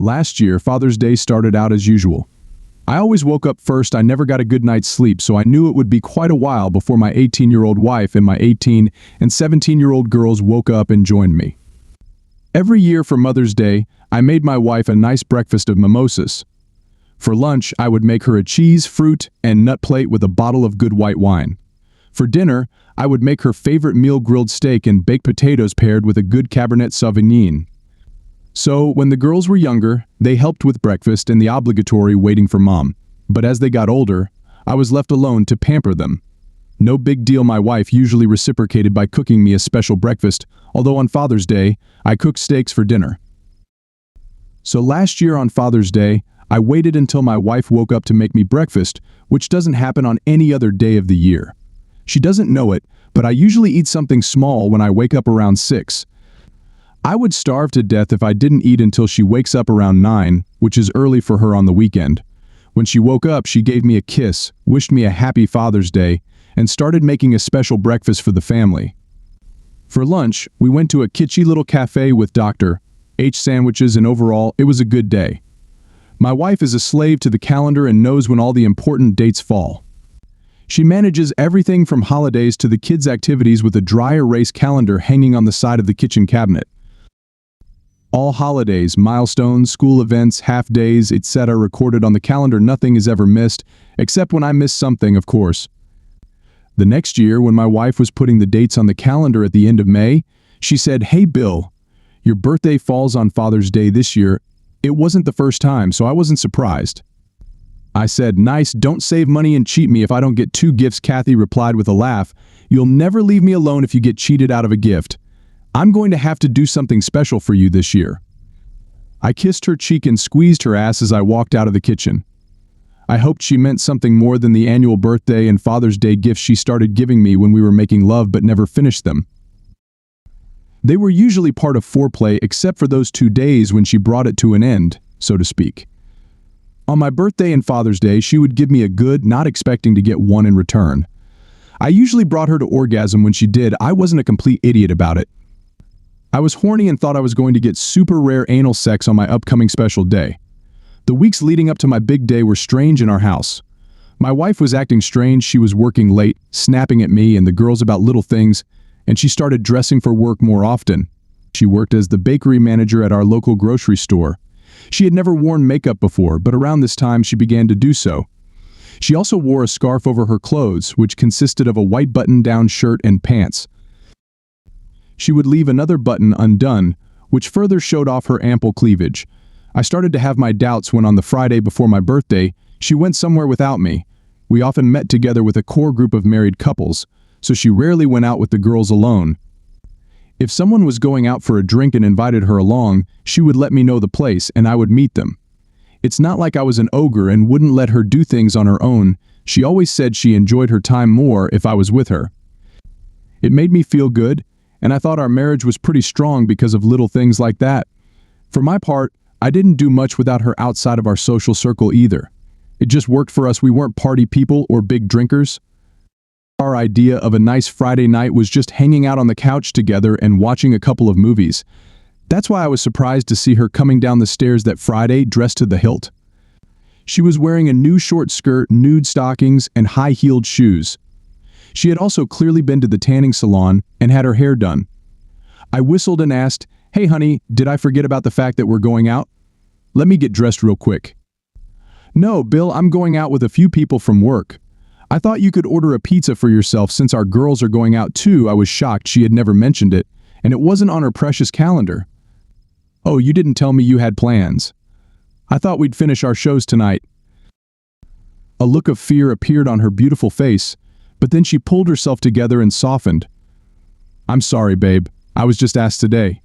Last year, Father's Day started out as usual. I always woke up first. I never got a good night's sleep, so I knew it would be quite a while before my 18-year-old wife and my 18 and 17-year-old girls woke up and joined me. Every year for Mother's Day, I made my wife a nice breakfast of mimosas. For lunch, I would make her a cheese, fruit, and nut plate with a bottle of good white wine. For dinner, I would make her favorite meal, grilled steak and baked potatoes paired with a good Cabernet Sauvignon. So, when the girls were younger, they helped with breakfast and the obligatory waiting for mom. But as they got older, I was left alone to pamper them. No big deal. My wife usually reciprocated by cooking me a special breakfast, although on Father's Day, I cooked steaks for dinner. So last year on Father's Day, I waited until my wife woke up to make me breakfast, which doesn't happen on any other day of the year. She doesn't know it, but I usually eat something small when I wake up around 6. I would starve to death if I didn't eat until she wakes up around 9, which is early for her on the weekend. When she woke up, she gave me a kiss, wished me a happy Father's Day, and started making a special breakfast for the family. For lunch, we went to a kitschy little cafe with Dr. H sandwiches, and overall, it was a good day. My wife is a slave to the calendar and knows when all the important dates fall. She manages everything from holidays to the kids' activities with a dry erase calendar hanging on the side of the kitchen cabinet. All holidays, milestones, school events, half-days, etc. recorded on the calendar. Nothing is ever missed, except when I miss something, of course. The next year, when my wife was putting the dates on the calendar at the end of May, she said, "Hey Bill, your birthday falls on Father's Day this year." It wasn't the first time, so I wasn't surprised. I said, "Nice, don't save money and cheat me if I don't get 2 gifts." Kathy replied with a laugh, "You'll never leave me alone if you get cheated out of a gift. I'm going to have to do something special for you this year." I kissed her cheek and squeezed her ass as I walked out of the kitchen. I hoped she meant something more than the annual birthday and Father's Day gifts she started giving me when we were making love but never finished them. They were usually part of foreplay except for those 2 days when she brought it to an end, so to speak. On my birthday and Father's Day, she would give me a good, not expecting to get one in return. I usually brought her to orgasm when she did. I wasn't a complete idiot about it. I was horny and thought I was going to get super rare anal sex on my upcoming special day. The weeks leading up to my big day were strange in our house. My wife was acting strange. She was working late, snapping at me and the girls about little things, and she started dressing for work more often. She worked as the bakery manager at our local grocery store. She had never worn makeup before, but around this time she began to do so. She also wore a scarf over her clothes, which consisted of a white button-down shirt and pants. She would leave another button undone, which further showed off her ample cleavage. I started to have my doubts when on the Friday before my birthday, she went somewhere without me. We often met together with a core group of married couples, so she rarely went out with the girls alone. If someone was going out for a drink and invited her along, she would let me know the place and I would meet them. It's not like I was an ogre and wouldn't let her do things on her own. She always said she enjoyed her time more if I was with her. It made me feel good, and I thought our marriage was pretty strong because of little things like that. For my part, I didn't do much without her outside of our social circle either. It just worked for us. We weren't party people or big drinkers. Our idea of a nice Friday night was just hanging out on the couch together and watching a couple of movies. That's why I was surprised to see her coming down the stairs that Friday dressed to the hilt. She was wearing a new short skirt, nude stockings, and high-heeled shoes. She had also clearly been to the tanning salon and had her hair done. I whistled and asked, "Hey honey, did I forget about the fact that we're going out? Let me get dressed real quick." "No, Bill, I'm going out with a few people from work. I thought you could order a pizza for yourself since our girls are going out too." I was shocked she had never mentioned it, and it wasn't on her precious calendar. "Oh, you didn't tell me you had plans. I thought we'd finish our shows tonight." A look of fear appeared on her beautiful face, but then she pulled herself together and softened. "I'm sorry, babe. I was just asked today."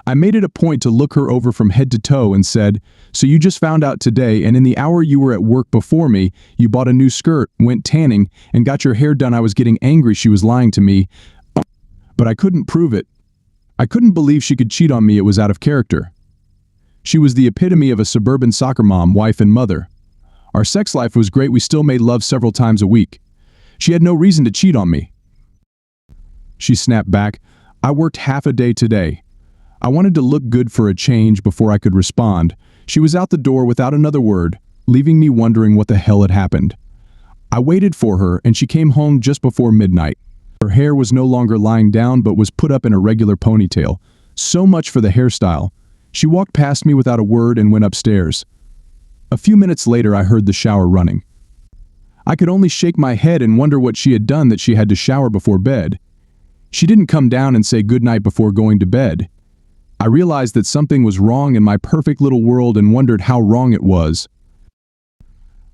I made it a point to look her over from head to toe and said, "So you just found out today, and in the hour you were at work before me, you bought a new skirt, went tanning, and got your hair done." I was getting angry. She was lying to me, but I couldn't prove it. I couldn't believe she could cheat on me. It was out of character. She was the epitome of a suburban soccer mom, wife, and mother. Our sex life was great. We still made love several times a week. She had no reason to cheat on me. She snapped back, "I worked half a day today. I wanted to look good for a change before I could respond. She was out the door without another word, leaving me wondering what the hell had happened. I waited for her, and she came home just before midnight. Her hair was no longer lying down but was put up in a regular ponytail. So much for the hairstyle. She walked past me without a word and went upstairs. A few minutes later, I heard the shower running. I could only shake my head and wonder what she had done that she had to shower before bed. She didn't come down and say goodnight before going to bed. I realized that something was wrong in my perfect little world and wondered how wrong it was.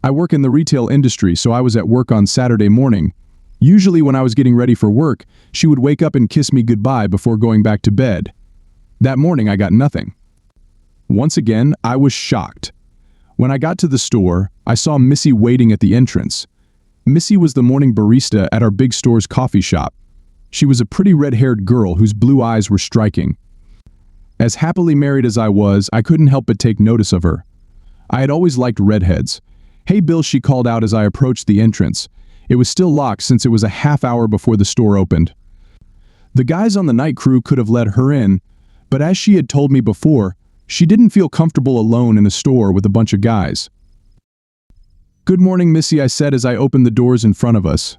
I work in the retail industry, so I was at work on Saturday morning. Usually when I was getting ready for work, she would wake up and kiss me goodbye before going back to bed. That morning I got nothing. Once again, I was shocked. When I got to the store, I saw Missy waiting at the entrance. Missy was the morning barista at our big store's coffee shop. She was a pretty red-haired girl whose blue eyes were striking. As happily married as I was, I couldn't help but take notice of her. I had always liked redheads. "Hey Bill," she called out as I approached the entrance. It was still locked since it was a half hour before the store opened. The guys on the night crew could have let her in, but as she had told me before, she didn't feel comfortable alone in a store with a bunch of guys. "Good morning, Missy," I said as I opened the doors in front of us.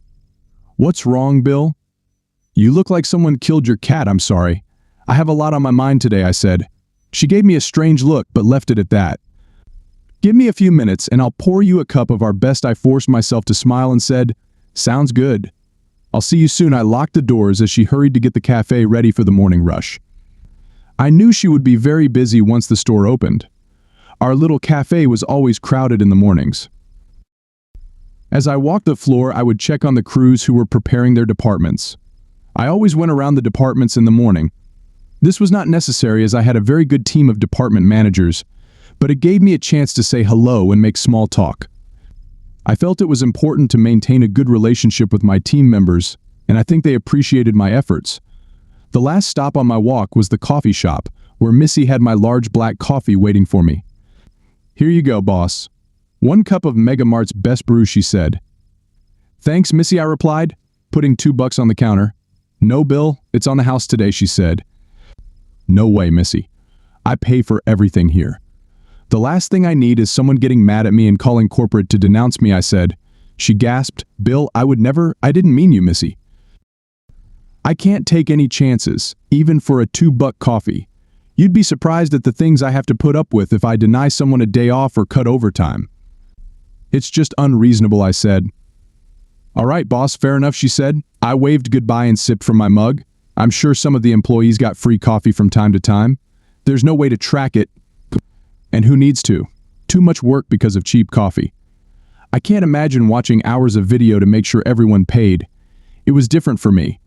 "What's wrong, Bill?" "You look like someone killed your cat. I'm sorry. I have a lot on my mind today," I said. She gave me a strange look but left it at that. "Give me a few minutes and I'll pour you a cup of our best." I forced myself to smile and said, "Sounds good. I'll see you soon." I locked the doors as she hurried to get the cafe ready for the morning rush. I knew she would be very busy once the store opened. Our little cafe was always crowded in the mornings. As I walked the floor, I would check on the crews who were preparing their departments. I always went around the departments in the morning. This was not necessary as I had a very good team of department managers, but it gave me a chance to say hello and make small talk. I felt it was important to maintain a good relationship with my team members, and I think they appreciated my efforts. The last stop on my walk was the coffee shop, where Missy had my large black coffee waiting for me. "Here you go, boss. 1 cup of Mega Mart's best brew," she said. "Thanks, Missy," I replied, putting $2 on the counter. "No, Bill, it's on the house today," she said. "No way, Missy. I pay for everything here. The last thing I need is someone getting mad at me and calling corporate to denounce me," I said. She gasped, "Bill, I didn't mean you, Missy. I can't take any chances, even for a $2 coffee. You'd be surprised at the things I have to put up with if I deny someone a day off or cut overtime." "It's just unreasonable," I said. "All right, boss, fair enough," she said. I waved goodbye and sipped from my mug. I'm sure some of the employees got free coffee from time to time. There's no way to track it. And who needs to? Too much work because of cheap coffee. I can't imagine watching hours of video to make sure everyone paid. It was different for me.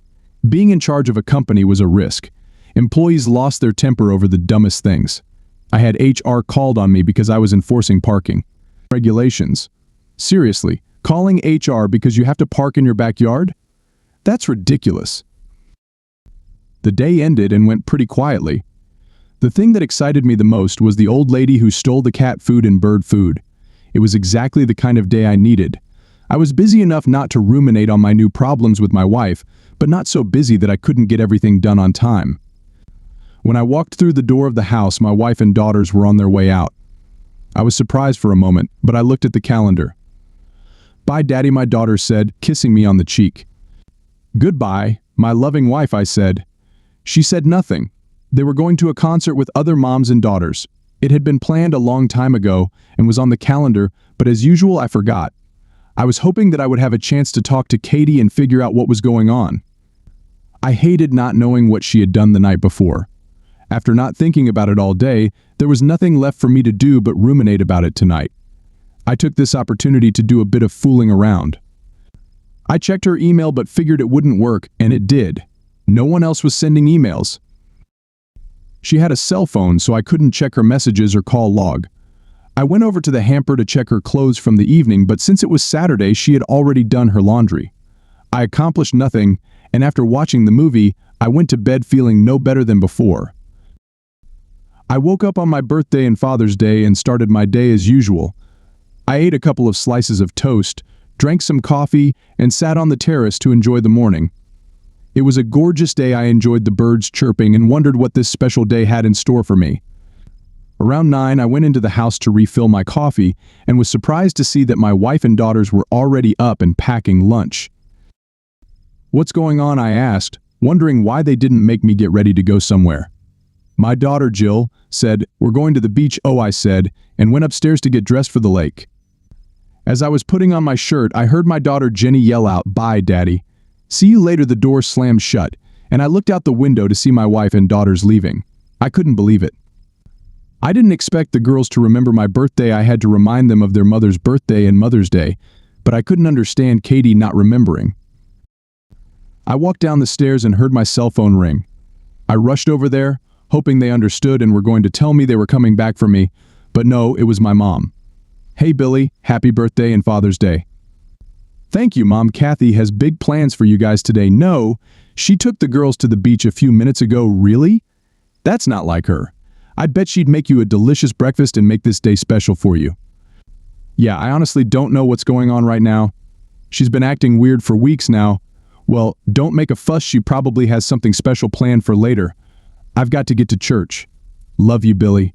Being in charge of a company was a risk. Employees lost their temper over the dumbest things. I had HR called on me because I was enforcing parking regulations. Seriously, calling HR because you have to park in your backyard? That's ridiculous. The day ended and went pretty quietly. The thing that excited me the most was the old lady who stole the cat food and bird food. It was exactly the kind of day I needed. I was busy enough not to ruminate on my new problems with my wife, but not so busy that I couldn't get everything done on time. When I walked through the door of the house, my wife and daughters were on their way out. I was surprised for a moment, but I looked at the calendar. "Bye, Daddy," my daughter said, kissing me on the cheek. "Goodbye, my loving wife," I said. She said nothing. They were going to a concert with other moms and daughters. It had been planned a long time ago and was on the calendar, but as usual, I forgot. I was hoping that I would have a chance to talk to Katie and figure out what was going on. I hated not knowing what she had done the night before. After not thinking about it all day, there was nothing left for me to do but ruminate about it tonight. I took this opportunity to do a bit of fooling around. I checked her email but figured it wouldn't work, and it did. No one else was sending emails. She had a cell phone, so I couldn't check her messages or call log. I went over to the hamper to check her clothes from the evening, but since it was Saturday, she had already done her laundry. I accomplished nothing, and after watching the movie, I went to bed feeling no better than before. I woke up on my birthday and Father's Day and started my day as usual. I ate a couple of slices of toast, drank some coffee, and sat on the terrace to enjoy the morning. It was a gorgeous day. I enjoyed the birds chirping and wondered what this special day had in store for me. Around 9, I went into the house to refill my coffee and was surprised to see that my wife and daughters were already up and packing lunch. "What's going on?" I asked, wondering why they didn't make me get ready to go somewhere. My daughter Jill said, "We're going to the beach." "Oh," I said, and went upstairs to get dressed for the lake. As I was putting on my shirt, I heard my daughter Jenny yell out, "Bye, Daddy. See you later." The door slammed shut, and I looked out the window to see my wife and daughters leaving. I couldn't believe it. I didn't expect the girls to remember my birthday. I had to remind them of their mother's birthday and Mother's Day, but I couldn't understand Katie not remembering. I walked down the stairs and heard my cell phone ring. I rushed over there, hoping they understood and were going to tell me they were coming back for me, but no, it was my mom. "Hey Billy, happy birthday and Father's Day." "Thank you, Mom. Kathy has big plans for you guys today." "No, she took the girls to the beach a few minutes ago." "Really? That's not like her. I bet she'd make you a delicious breakfast and make this day special for you." "Yeah, I honestly don't know what's going on right now. She's been acting weird for weeks now." "Well, don't make a fuss. She probably has something special planned for later. I've got to get to church. Love you, Billy."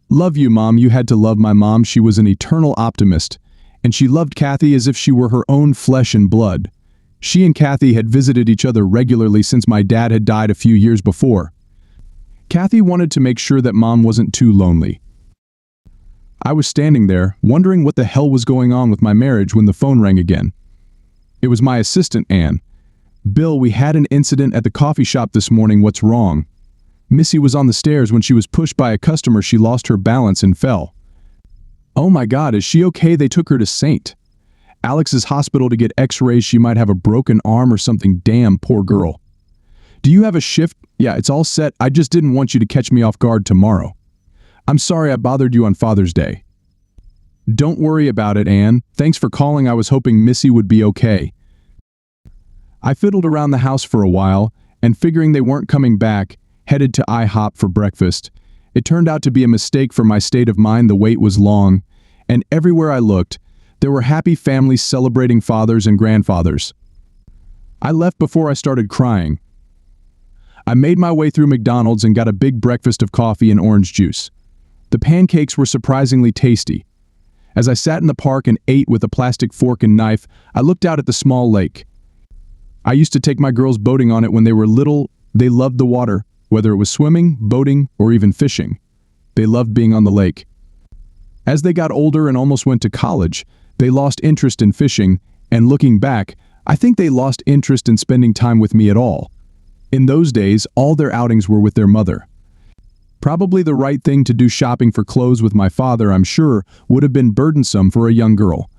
"Love you, Mom." You had to love my mom. She was an eternal optimist, and she loved Kathy as if she were her own flesh and blood. She and Kathy had visited each other regularly since my dad had died a few years before. Kathy wanted to make sure that Mom wasn't too lonely. I was standing there, wondering what the hell was going on with my marriage when the phone rang again. It was my assistant, Anne. "Bill, we had an incident at the coffee shop this morning. What's wrong?" "Missy was on the stairs. When she was pushed by a customer, she lost her balance and fell." "Oh my God, is she okay?" "They took her to St. Alex's hospital to get x-rays. She might have a broken arm or something." "Damn, poor girl." "Do you have a shift?" "Yeah, it's all set. I just didn't want you to catch me off guard tomorrow. I'm sorry I bothered you on Father's Day." "Don't worry about it, Anne. Thanks for calling. I was hoping Missy would be okay." I fiddled around the house for a while, and figuring they weren't coming back, headed to IHOP for breakfast. It turned out to be a mistake for my state of mind. The wait was long, and everywhere I looked, there were happy families celebrating fathers and grandfathers. I left before I started crying. I made my way through McDonald's and got a big breakfast of coffee and orange juice. The pancakes were surprisingly tasty. As I sat in the park and ate with a plastic fork and knife, I looked out at the small lake. I used to take my girls boating on it when they were little. They loved the water, whether it was swimming, boating, or even fishing. They loved being on the lake. As they got older and almost went to college, they lost interest in fishing, and looking back, I think they lost interest in spending time with me at all. In those days, all their outings were with their mother. Probably the right thing to do. Shopping for clothes with my father, I'm sure, would have been burdensome for a young girl.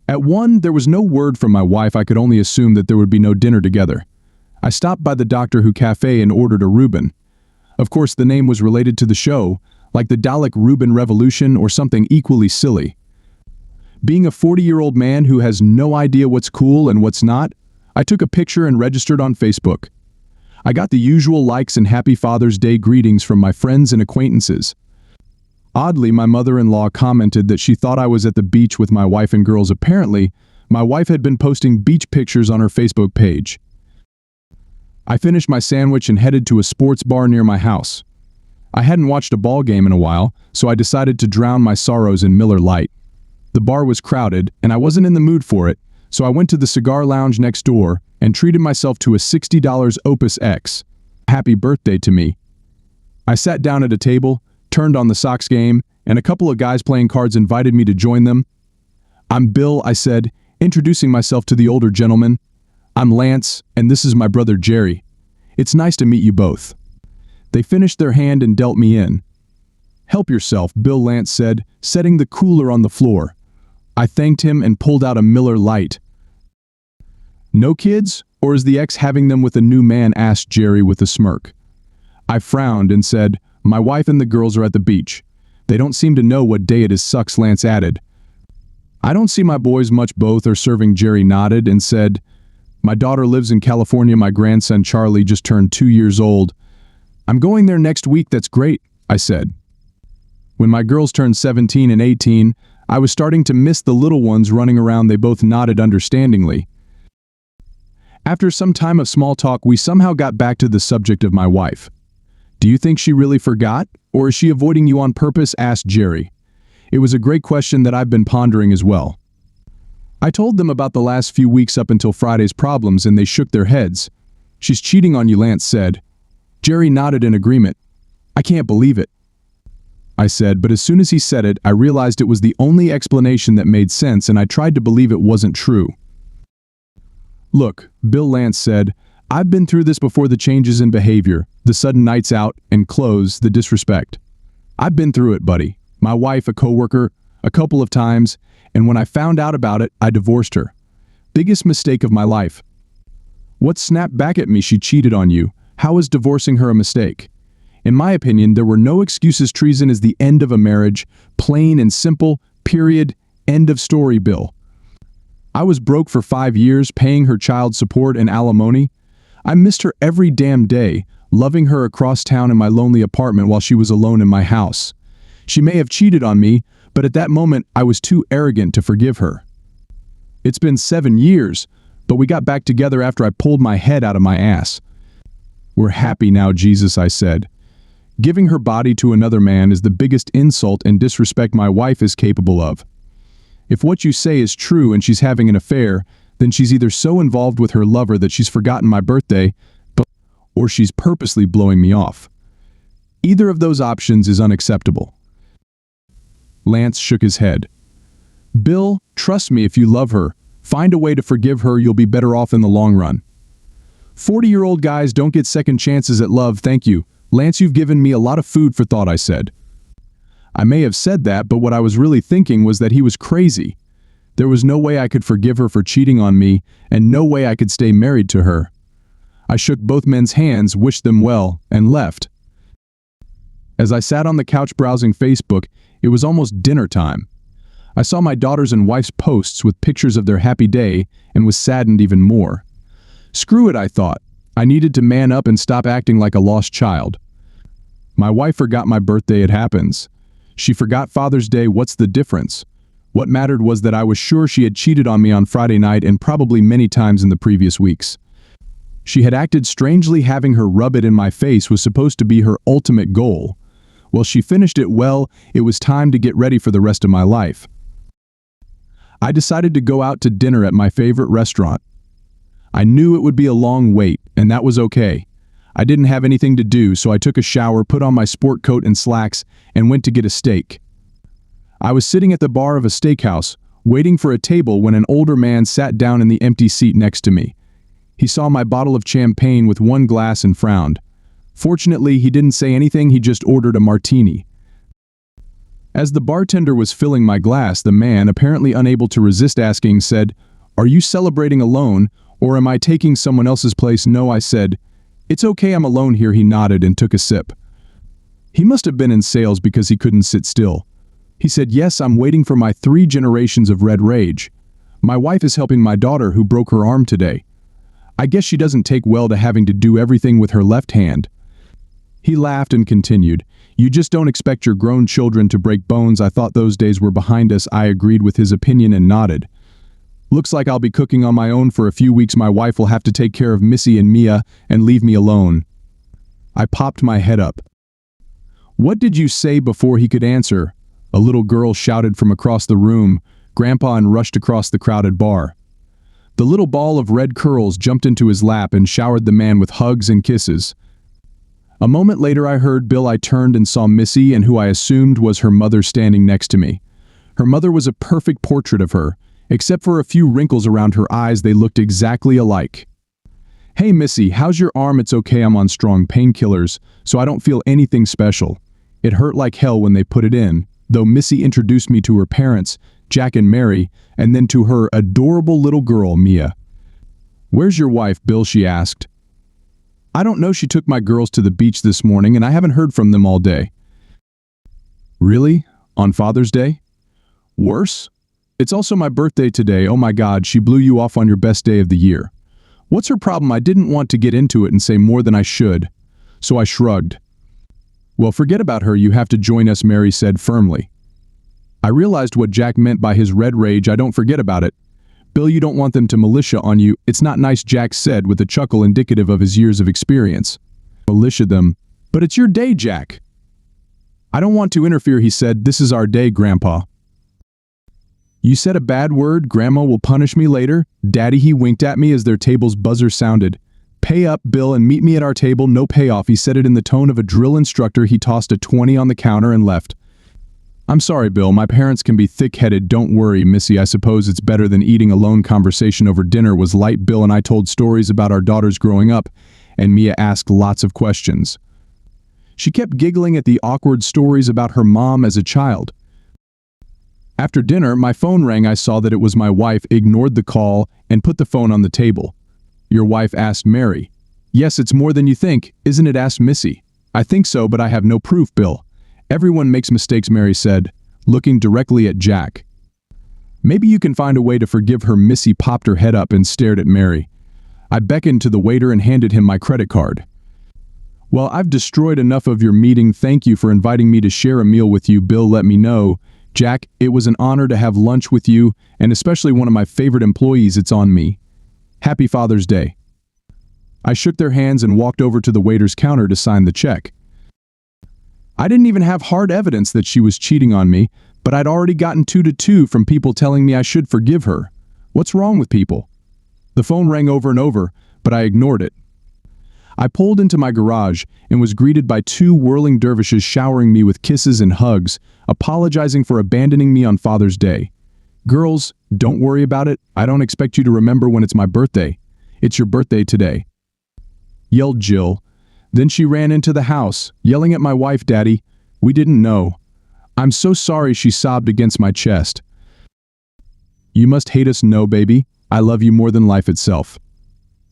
At 1, there was no word from my wife. I could only assume that there would be no dinner together. I stopped by the Doctor Who cafe and ordered a Reuben. Of course, the name was related to the show, like the Dalek Reuben Revolution or something equally silly. Being a 40-year-old man who has no idea what's cool and what's not, I took a picture and registered on Facebook. I got the usual likes and Happy Father's Day greetings from my friends and acquaintances. Oddly, my mother-in-law commented that she thought I was at the beach with my wife and girls. Apparently, my wife had been posting beach pictures on her Facebook page. I finished my sandwich and headed to a sports bar near my house. I hadn't watched a ball game in a while, so I decided to drown my sorrows in Miller Lite. The bar was crowded, and I wasn't in the mood for it, so I went to the cigar lounge next door and treated myself to a $60 Opus X. Happy birthday to me. I sat down at a table, turned on the Sox game, and a couple of guys playing cards invited me to join them. "I'm Bill," I said, introducing myself to the older gentleman. "I'm Lance, and this is my brother Jerry. It's nice to meet you both." They finished their hand and dealt me in. "Help yourself," Bill, Lance said, setting the cooler on the floor. I thanked him and pulled out a Miller Lite. "No kids, or is the ex having them with a new man?" asked Jerry with a smirk. I frowned and said, "My wife and the girls are at the beach. They don't seem to know what day it is." "Sucks," Lance added. "I don't see my boys much." "Both are serving." Jerry nodded and said, "My daughter lives in California. My grandson Charlie just turned 2 years old. I'm going there next week." "That's great," I said. When my girls turned 17 and 18, I was starting to miss the little ones running around. They both nodded understandingly. After some time of small talk, we somehow got back to the subject of my wife. "Do you think she really forgot, or is she avoiding you on purpose?" asked Jerry. It was a great question that I've been pondering as well. I told them about the last few weeks up until Friday's problems, and they shook their heads. "She's cheating on you," Lance said. Jerry nodded in agreement. "I can't believe it," I said, but as soon as he said it, I realized it was the only explanation that made sense, and I tried to believe it wasn't true. "Look," Bill, Lance said, "I've been through this before, the changes in behavior, the sudden nights out and clothes, the disrespect. I've been through it, buddy. My wife, a coworker, a couple of times, and when I found out about it, I divorced her. Biggest mistake of my life." "What snapped back at me? She cheated on you. How is divorcing her a mistake?" "In my opinion, there were no excuses. Treason is the end of a marriage. Plain and simple, period, end of story, Bill. I was broke for 5 years, paying her child support and alimony. I missed her every damn day, loving her across town in my lonely apartment while she was alone in my house. She may have cheated on me, but at that moment I was too arrogant to forgive her. It's been 7 years, but we got back together after I pulled my head out of my ass. We're happy now, Jesus," I said. "Giving her body to another man is the biggest insult and disrespect my wife is capable of. If what you say is true and she's having an affair, then she's either so involved with her lover that she's forgotten my birthday, or she's purposely blowing me off. Either of those options is unacceptable." Lance shook his head. "Bill, trust me, if you love her, find a way to forgive her. You'll be better off in the long run. 40-year-old guys don't get second chances at love, thank you. Lance, you've given me a lot of food for thought," I said. I may have said that, but what I was really thinking was that he was crazy. There was no way I could forgive her for cheating on me, and no way I could stay married to her. I shook both men's hands, wished them well, and left. As I sat on the couch browsing Facebook, it was almost dinner time. I saw my daughter's and wife's posts with pictures of their happy day and was saddened even more. Screw it, I thought. I needed to man up and stop acting like a lost child. My wife forgot my birthday, it happens. She forgot Father's Day, what's the difference? What mattered was that I was sure she had cheated on me on Friday night and probably many times in the previous weeks. She had acted strangely. Having her rub it in my face was supposed to be her ultimate goal. Well, she finished it well. It was time to get ready for the rest of my life. I decided to go out to dinner at my favorite restaurant. I knew it would be a long wait, and that was okay. I didn't have anything to do, so I took a shower, put on my sport coat and slacks, and went to get a steak. I was sitting at the bar of a steakhouse, waiting for a table, when an older man sat down in the empty seat next to me. He saw my bottle of champagne with one glass and frowned. Fortunately, he didn't say anything, he just ordered a martini. As the bartender was filling my glass, the man, apparently unable to resist asking, said, "Are you celebrating alone, or am I taking someone else's place?" "No," I said. "It's okay, I'm alone here." He nodded and took a sip. He must have been in sales because he couldn't sit still. He said, "Yes, I'm waiting for my 3 generations of red rage. My wife is helping my daughter who broke her arm today. I guess she doesn't take well to having to do everything with her left hand." He laughed and continued, "You just don't expect your grown children to break bones." I thought those days were behind us. I agreed with his opinion and nodded. "Looks like I'll be cooking on my own for a few weeks. My wife will have to take care of Missy and Mia and leave me alone." I popped my head up. "What did you say?" Before he could answer, a little girl shouted from across the room, "Grandpa," and rushed across the crowded bar. The little ball of red curls jumped into his lap and showered the man with hugs and kisses. A moment later I heard Bill. I turned and saw Missy, and who I assumed was her mother, standing next to me. Her mother was a perfect portrait of her. Except for a few wrinkles around her eyes, they looked exactly alike. "Hey Missy, how's your arm?" "It's okay, I'm on strong painkillers, so I don't feel anything special. It hurt like hell when they put it in," though Missy introduced me to her parents, Jack and Mary, and then to her adorable little girl, Mia. "Where's your wife, Bill?" she asked. "I don't know, she took my girls to the beach this morning and I haven't heard from them all day." "Really? On Father's Day? Worse? It's also my birthday today. Oh my God, she blew you off on your best day of the year. What's her problem?" I didn't want to get into it and say more than I should, so I shrugged. "Well, forget about her, you have to join us," Mary said firmly. I realized what Jack meant by his red rage. "I don't forget about it. Bill, you don't want them to militia on you. It's not nice, Jack said with a chuckle indicative of his years of experience. Militia them. But it's your day, Jack. I don't want to interfere, he said. This is our day, Grandpa. You said a bad word, Grandma will punish me later. Daddy, he winked at me as their table's buzzer sounded. Pay up, Bill, and meet me at our table, no payoff. He said it in the tone of a drill instructor. He tossed a 20 on the counter and left. I'm sorry, Bill, my parents can be thick-headed. Don't worry, Missy, I suppose it's better than eating alone. Conversation over dinner was light. Bill and I told stories about our daughters growing up, and Mia asked lots of questions. She kept giggling at the awkward stories about her mom as a child. After dinner, my phone rang. I saw that it was my wife, ignored the call, and put the phone on the table. Your wife, asked Mary. Yes, it's more than you think, isn't it, asked Missy. I think so, but I have no proof, Bill. Everyone makes mistakes, Mary said, looking directly at Jack. Maybe you can find a way to forgive her. Missy popped her head up and stared at Mary. I beckoned to the waiter and handed him my credit card. Well, I've destroyed enough of your meeting. Thank you for inviting me to share a meal with you, Bill. Let me know. Jack, it was an honor to have lunch with you, and especially one of my favorite employees. It's on me. Happy Father's Day. I shook their hands and walked over to the waiter's counter to sign the check. I didn't even have hard evidence that she was cheating on me, but I'd already gotten 2-2 from people telling me I should forgive her. What's wrong with people? The phone rang over and over, but I ignored it. I pulled into my garage and was greeted by 2 whirling dervishes showering me with kisses and hugs, apologizing for abandoning me on Father's Day. Girls, don't worry about it. I don't expect you to remember when it's my birthday. It's your birthday today, yelled Jill. Then she ran into the house, yelling at my wife, Daddy, we didn't know. I'm so sorry, she sobbed against my chest. You must hate us. No, baby. I love you more than life itself.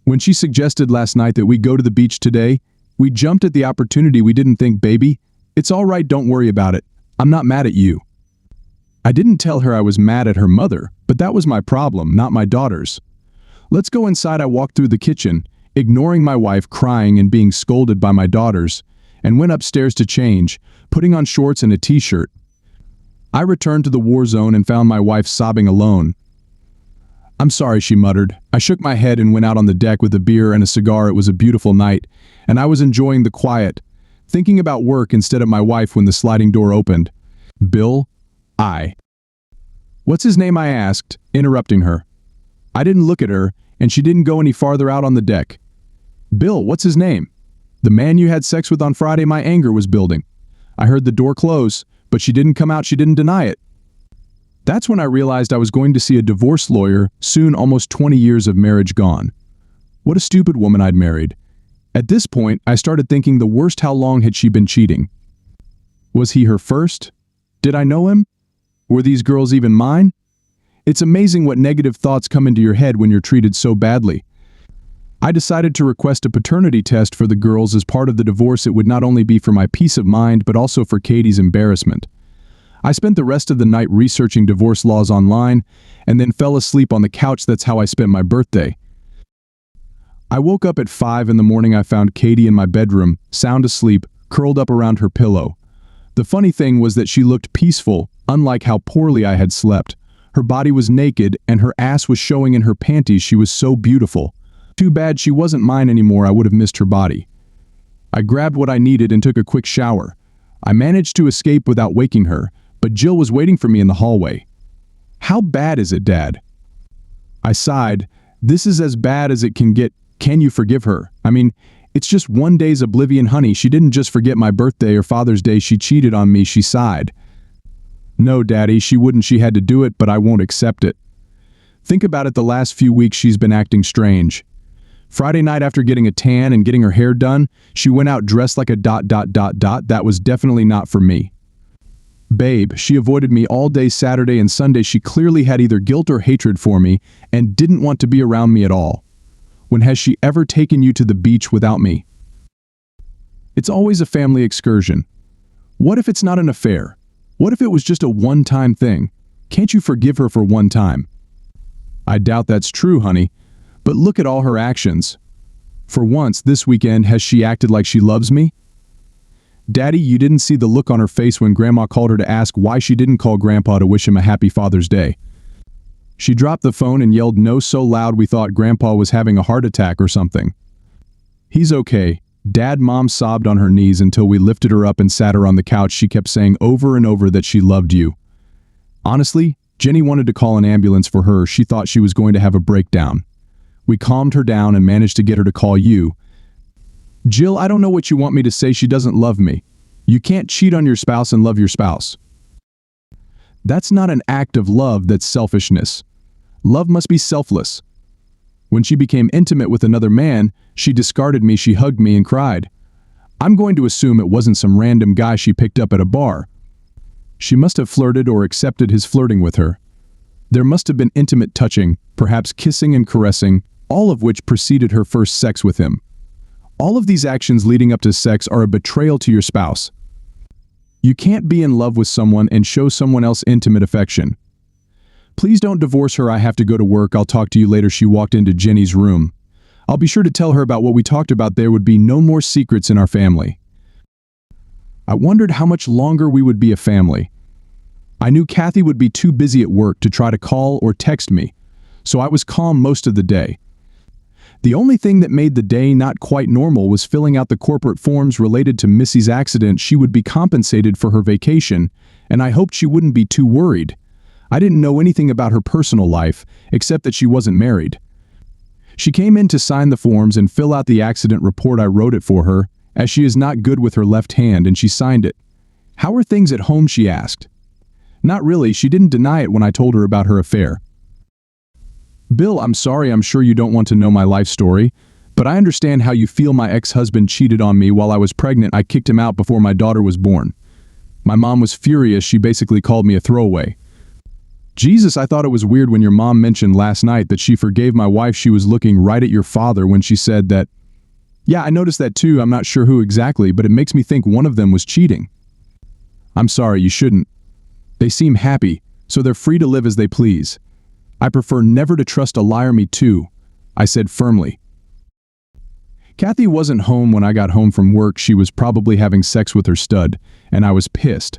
When she suggested last night that we go to the beach today, we jumped at the opportunity. We didn't think, baby, it's all right, don't worry about it. I'm not mad at you. I didn't tell her I was mad at her mother, but that was my problem, not my daughter's. Let's go inside. I walked through the kitchen, ignoring my wife crying and being scolded by my daughters, and went upstairs to change, putting on shorts and a t-shirt. I returned to the war zone and found my wife sobbing alone. I'm sorry, she muttered. I shook my head and went out on the deck with a beer and a cigar. It was a beautiful night, and I was enjoying the quiet, thinking about work instead of my wife when the sliding door opened. Bill? What's his name? I asked, interrupting her. I didn't look at her, and she didn't go any farther out on the deck. Bill, what's his name? The man you had sex with on Friday. My anger was building. I heard the door close, but she didn't come out. She didn't deny it. That's when I realized I was going to see a divorce lawyer soon. Almost 20 years of marriage gone. What a stupid woman I'd married. At this point, I started thinking the worst. How long had she been cheating? Was he her first? Did I know him? Were these girls even mine? It's amazing what negative thoughts come into your head when you're treated so badly. I decided to request a paternity test for the girls as part of the divorce. It would not only be for my peace of mind, but also for Katie's embarrassment. I spent the rest of the night researching divorce laws online, and then fell asleep on the couch. That's how I spent my birthday. I woke up at 5 in the morning. I found Katie in my bedroom, sound asleep, curled up around her pillow. The funny thing was that she looked peaceful, unlike how poorly I had slept. Her body was naked, and her ass was showing in her panties. She was so beautiful. Too bad she wasn't mine anymore. I would have missed her body. I grabbed what I needed and took a quick shower. I managed to escape without waking her, but Jill was waiting for me in the hallway. How bad is it, Dad? I sighed. This is as bad as it can get. Can you forgive her? I mean, it's just one day's oblivion, honey. She didn't just forget my birthday or Father's Day. She cheated on me, she sighed. No, Daddy, she wouldn't. She had to do it, but I won't accept it. Think about it. The last few weeks she's been acting strange. Friday night, after getting a tan and getting her hair done, she went out dressed like a ... That was definitely not for me. Babe, she avoided me all day Saturday and Sunday. She clearly had either guilt or hatred for me and didn't want to be around me at all. When has she ever taken you to the beach without me? It's always a family excursion. What if it's not an affair? What if it was just a one-time thing? Can't you forgive her for one time? I doubt that's true, honey, but look at all her actions. For once, this weekend, has she acted like she loves me? Daddy, you didn't see the look on her face when Grandma called her to ask why she didn't call Grandpa to wish him a happy Father's Day. She dropped the phone and yelled no so loud we thought Grandpa was having a heart attack or something. "He's okay." Mom sobbed on her knees until we lifted her up and sat her on the couch. She kept saying over and over that she loved you. Honestly, Jenny wanted to call an ambulance for her. She thought she was going to have a breakdown. We calmed her down and managed to get her to call you. "Jill, I don't know what you want me to say. She doesn't love me." "You can't cheat on your spouse and love your spouse. That's not an act of love, that's selfishness. Love must be selfless." When she became intimate with another man, she discarded me. She hugged me and cried. I'm going to assume it wasn't some random guy she picked up at a bar. She must have flirted or accepted his flirting with her. There must have been intimate touching, perhaps kissing and caressing, all of which preceded her first sex with him. All of these actions leading up to sex are a betrayal to your spouse. You can't be in love with someone and show someone else intimate affection. "Please don't divorce her. I have to go to work. I'll talk to you later." She walked into Jenny's room. I'll be sure to tell her about what we talked about. There would be no more secrets in our family. I wondered how much longer we would be a family. I knew Kathy would be too busy at work to try to call or text me, so I was calm most of the day. The only thing that made the day not quite normal was filling out the corporate forms related to Missy's accident. She would be compensated for her vacation, and I hoped she wouldn't be too worried. I didn't know anything about her personal life, except that she wasn't married. She came in to sign the forms and fill out the accident report. I wrote it for her, as she is not good with her left hand, and she signed it. "How are things at home?" she asked. Not really. She didn't deny it when I told her about her affair. "Bill, I'm sorry. I'm sure you don't want to know my life story, but I understand how you feel. My ex-husband cheated on me while I was pregnant. I kicked him out before my daughter was born. My mom was furious. She basically called me a throwaway. Jesus, I thought it was weird when your mom mentioned last night that she forgave my wife. She was looking right at your father when she said that. Yeah, I noticed that too. I'm not sure who exactly, but it makes me think one of them was cheating. I'm sorry, you shouldn't. They seem happy, so they're free to live as they please. I prefer never to trust a liar. Me too," I said firmly. Kathy wasn't home when I got home from work. She was probably having sex with her stud, and I was pissed.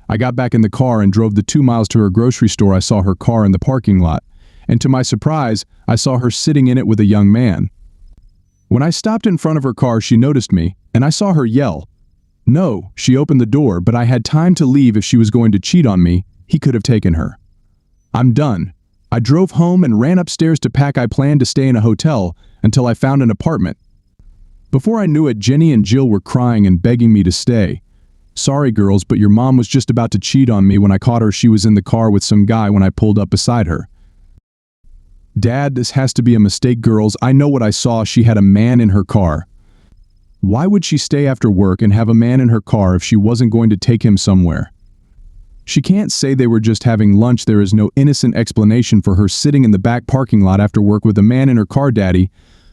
I got back in the car and drove the 2 miles to her grocery store. I saw her car in the parking lot, and to my surprise, I saw her sitting in it with a young man. When I stopped in front of her car, she noticed me, and I saw her yell. No, she opened the door, but I had time to leave. If she was going to cheat on me, he could have taken her. I'm done. I drove home and ran upstairs to pack. I planned to stay in a hotel until I found an apartment. Before I knew it, Jenny and Jill were crying and begging me to stay. "Sorry, girls, but your mom was just about to cheat on me. When I caught her, she was in the car with some guy when I pulled up beside her." "Dad, this has to be a mistake." "Girls, I know what I saw. She had a man in her car." "Why would she stay after work and have a man in her car if she wasn't going to take him somewhere?" "She can't say they were just having lunch. There is no innocent explanation for her sitting in the back parking lot after work with a man in her car." "Daddy,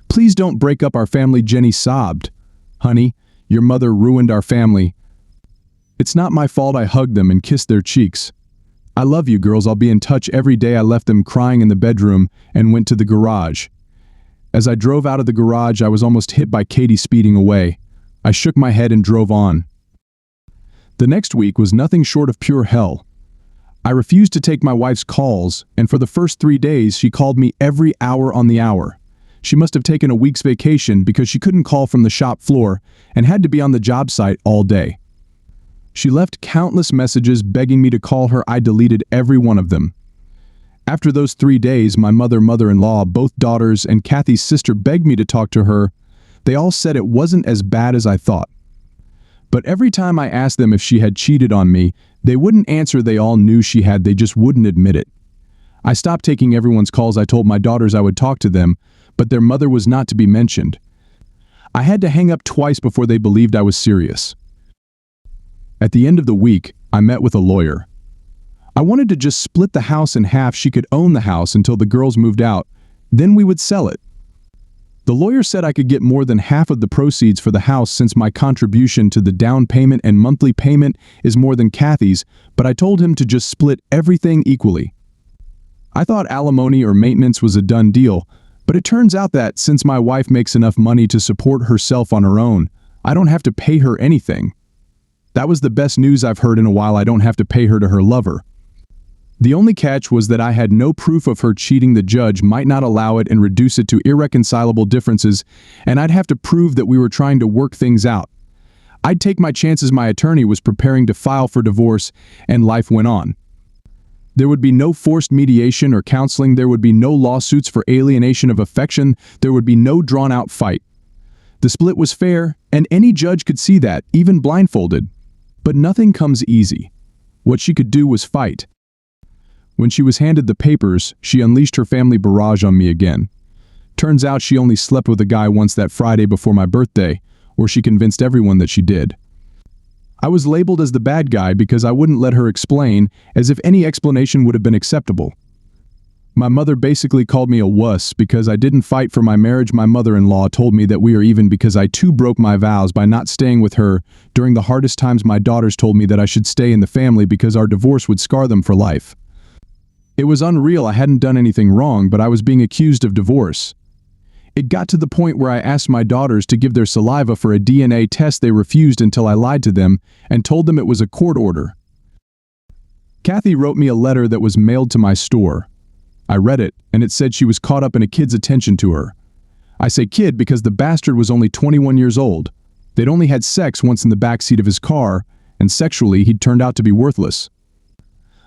please don't break up our family," Jenny sobbed. "Honey, your mother ruined our family. It's not my fault." I hugged them and kissed their cheeks. "I love you, girls. I'll be in touch every day." I left them crying in the bedroom and went to the garage. As I drove out of the garage, I was almost hit by Katie speeding away. I shook my head and drove on. The next week was nothing short of pure hell. I refused to take my wife's calls, and for the first 3 days, she called me every hour on the hour. She must have taken a week's vacation because she couldn't call from the shop floor and had to be on the job site all day. She left countless messages begging me to call her. I deleted every one of them. After those 3 days, my mother-in-law, both daughters, and Kathy's sister begged me to talk to her. They all said it wasn't as bad as I thought. But every time I asked them if she had cheated on me, they wouldn't answer. They all knew she had, they just wouldn't admit it. I stopped taking everyone's calls. I told my daughters I would talk to them, but their mother was not to be mentioned. I had to hang up twice before they believed I was serious. At the end of the week, I met with a lawyer. I wanted to just split the house in half. She could own the house until the girls moved out, then we would sell it. The lawyer said I could get more than half of the proceeds for the house since my contribution to the down payment and monthly payment is more than Kathy's, but I told him to just split everything equally. I thought alimony or maintenance was a done deal, but it turns out that since my wife makes enough money to support herself on her own, I don't have to pay her anything. That was the best news I've heard in a while. I don't have to pay her to her lover. The only catch was that I had no proof of her cheating. The judge might not allow it and reduce it to irreconcilable differences, and I'd have to prove that we were trying to work things out. I'd take my chances. My attorney was preparing to file for divorce, and life went on. There would be no forced mediation or counseling. There would be no lawsuits for alienation of affection. There would be no drawn-out fight. The split was fair, and any judge could see that, even blindfolded. But nothing comes easy. What she could do was fight. When she was handed the papers, she unleashed her family barrage on me again. Turns out she only slept with a guy once that Friday before my birthday, or she convinced everyone that she did. I was labeled as the bad guy because I wouldn't let her explain, as if any explanation would have been acceptable. My mother basically called me a wuss because I didn't fight for my marriage. My mother-in-law told me that we are even because I too broke my vows by not staying with her during the hardest times. My daughters told me that I should stay in the family because our divorce would scar them for life. It was unreal. I hadn't done anything wrong, but I was being accused of divorce. It got to the point where I asked my daughters to give their saliva for a DNA test. They refused until I lied to them and told them it was a court order. Kathy wrote me a letter that was mailed to my store. I read it, and it said she was caught up in a kid's attention to her. I say kid because the bastard was only 21 years old. They'd only had sex once in the backseat of his car, and sexually he'd turned out to be worthless.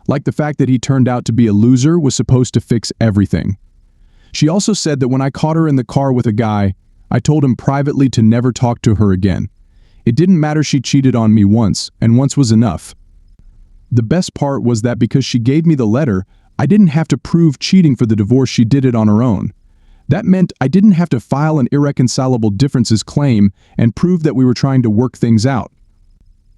Like the fact that he turned out to be a loser was supposed to fix everything. She also said that when I caught her in the car with a guy, I told him privately to never talk to her again. It didn't matter. She cheated on me once, and once was enough. The best part was that because she gave me the letter, I didn't have to prove cheating for the divorce. She did it on her own. That meant I didn't have to file an irreconcilable differences claim and prove that we were trying to work things out.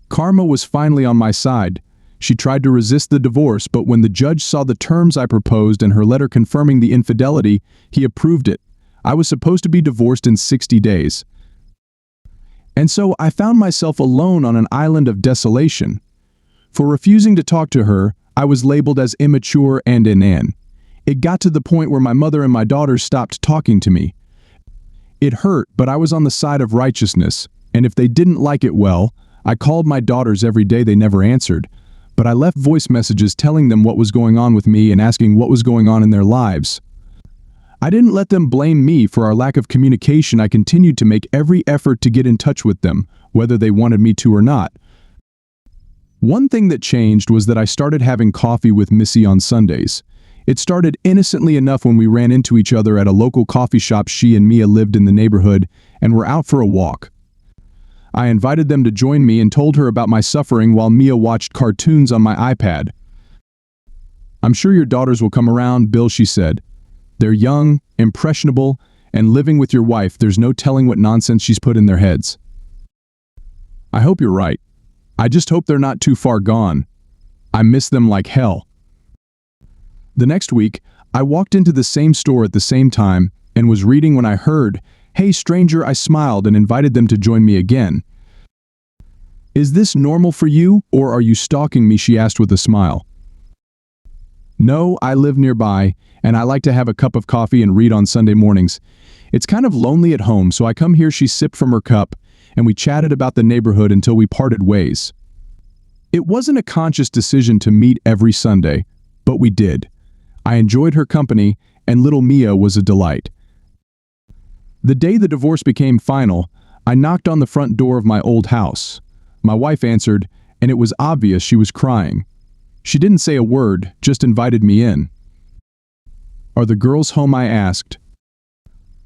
Karma was finally on my side. She tried to resist the divorce, but when the judge saw the terms I proposed and her letter confirming the infidelity, he approved it. I was supposed to be divorced in 60 days. And so I found myself alone on an island of desolation. For refusing to talk to her, I was labeled as immature and inane. It got to the point where my mother and my daughters stopped talking to me. It hurt, but I was on the side of righteousness, and if they didn't like it, well, I called my daughters every day. They never answered. But I left voice messages telling them what was going on with me and asking what was going on in their lives. I didn't let them blame me for our lack of communication. I continued to make every effort to get in touch with them, whether they wanted me to or not. One thing that changed was that I started having coffee with Missy on Sundays. It started innocently enough when we ran into each other at a local coffee shop. She and Mia lived in the neighborhood and were out for a walk. I invited them to join me and told her about my suffering while Mia watched cartoons on my iPad. "I'm sure your daughters will come around, Bill," she said. "They're young, impressionable, and living with your wife, there's no telling what nonsense she's put in their heads." I hope you're right. I just hope they're not too far gone. I miss them like hell. The next week, I walked into the same store at the same time and was reading when I heard, "Hey, stranger." I smiled and invited them to join me again. "Is this normal for you, or are you stalking me?" she asked with a smile. "No, I live nearby, and I like to have a cup of coffee and read on Sunday mornings. It's kind of lonely at home, so I come here." She sipped from her cup, and we chatted about the neighborhood until we parted ways. It wasn't a conscious decision to meet every Sunday, but we did. I enjoyed her company, and little Mia was a delight. The day the divorce became final, I knocked on the front door of my old house. My wife answered, and it was obvious she was crying. She didn't say a word, just invited me in. "Are the girls home?" I asked.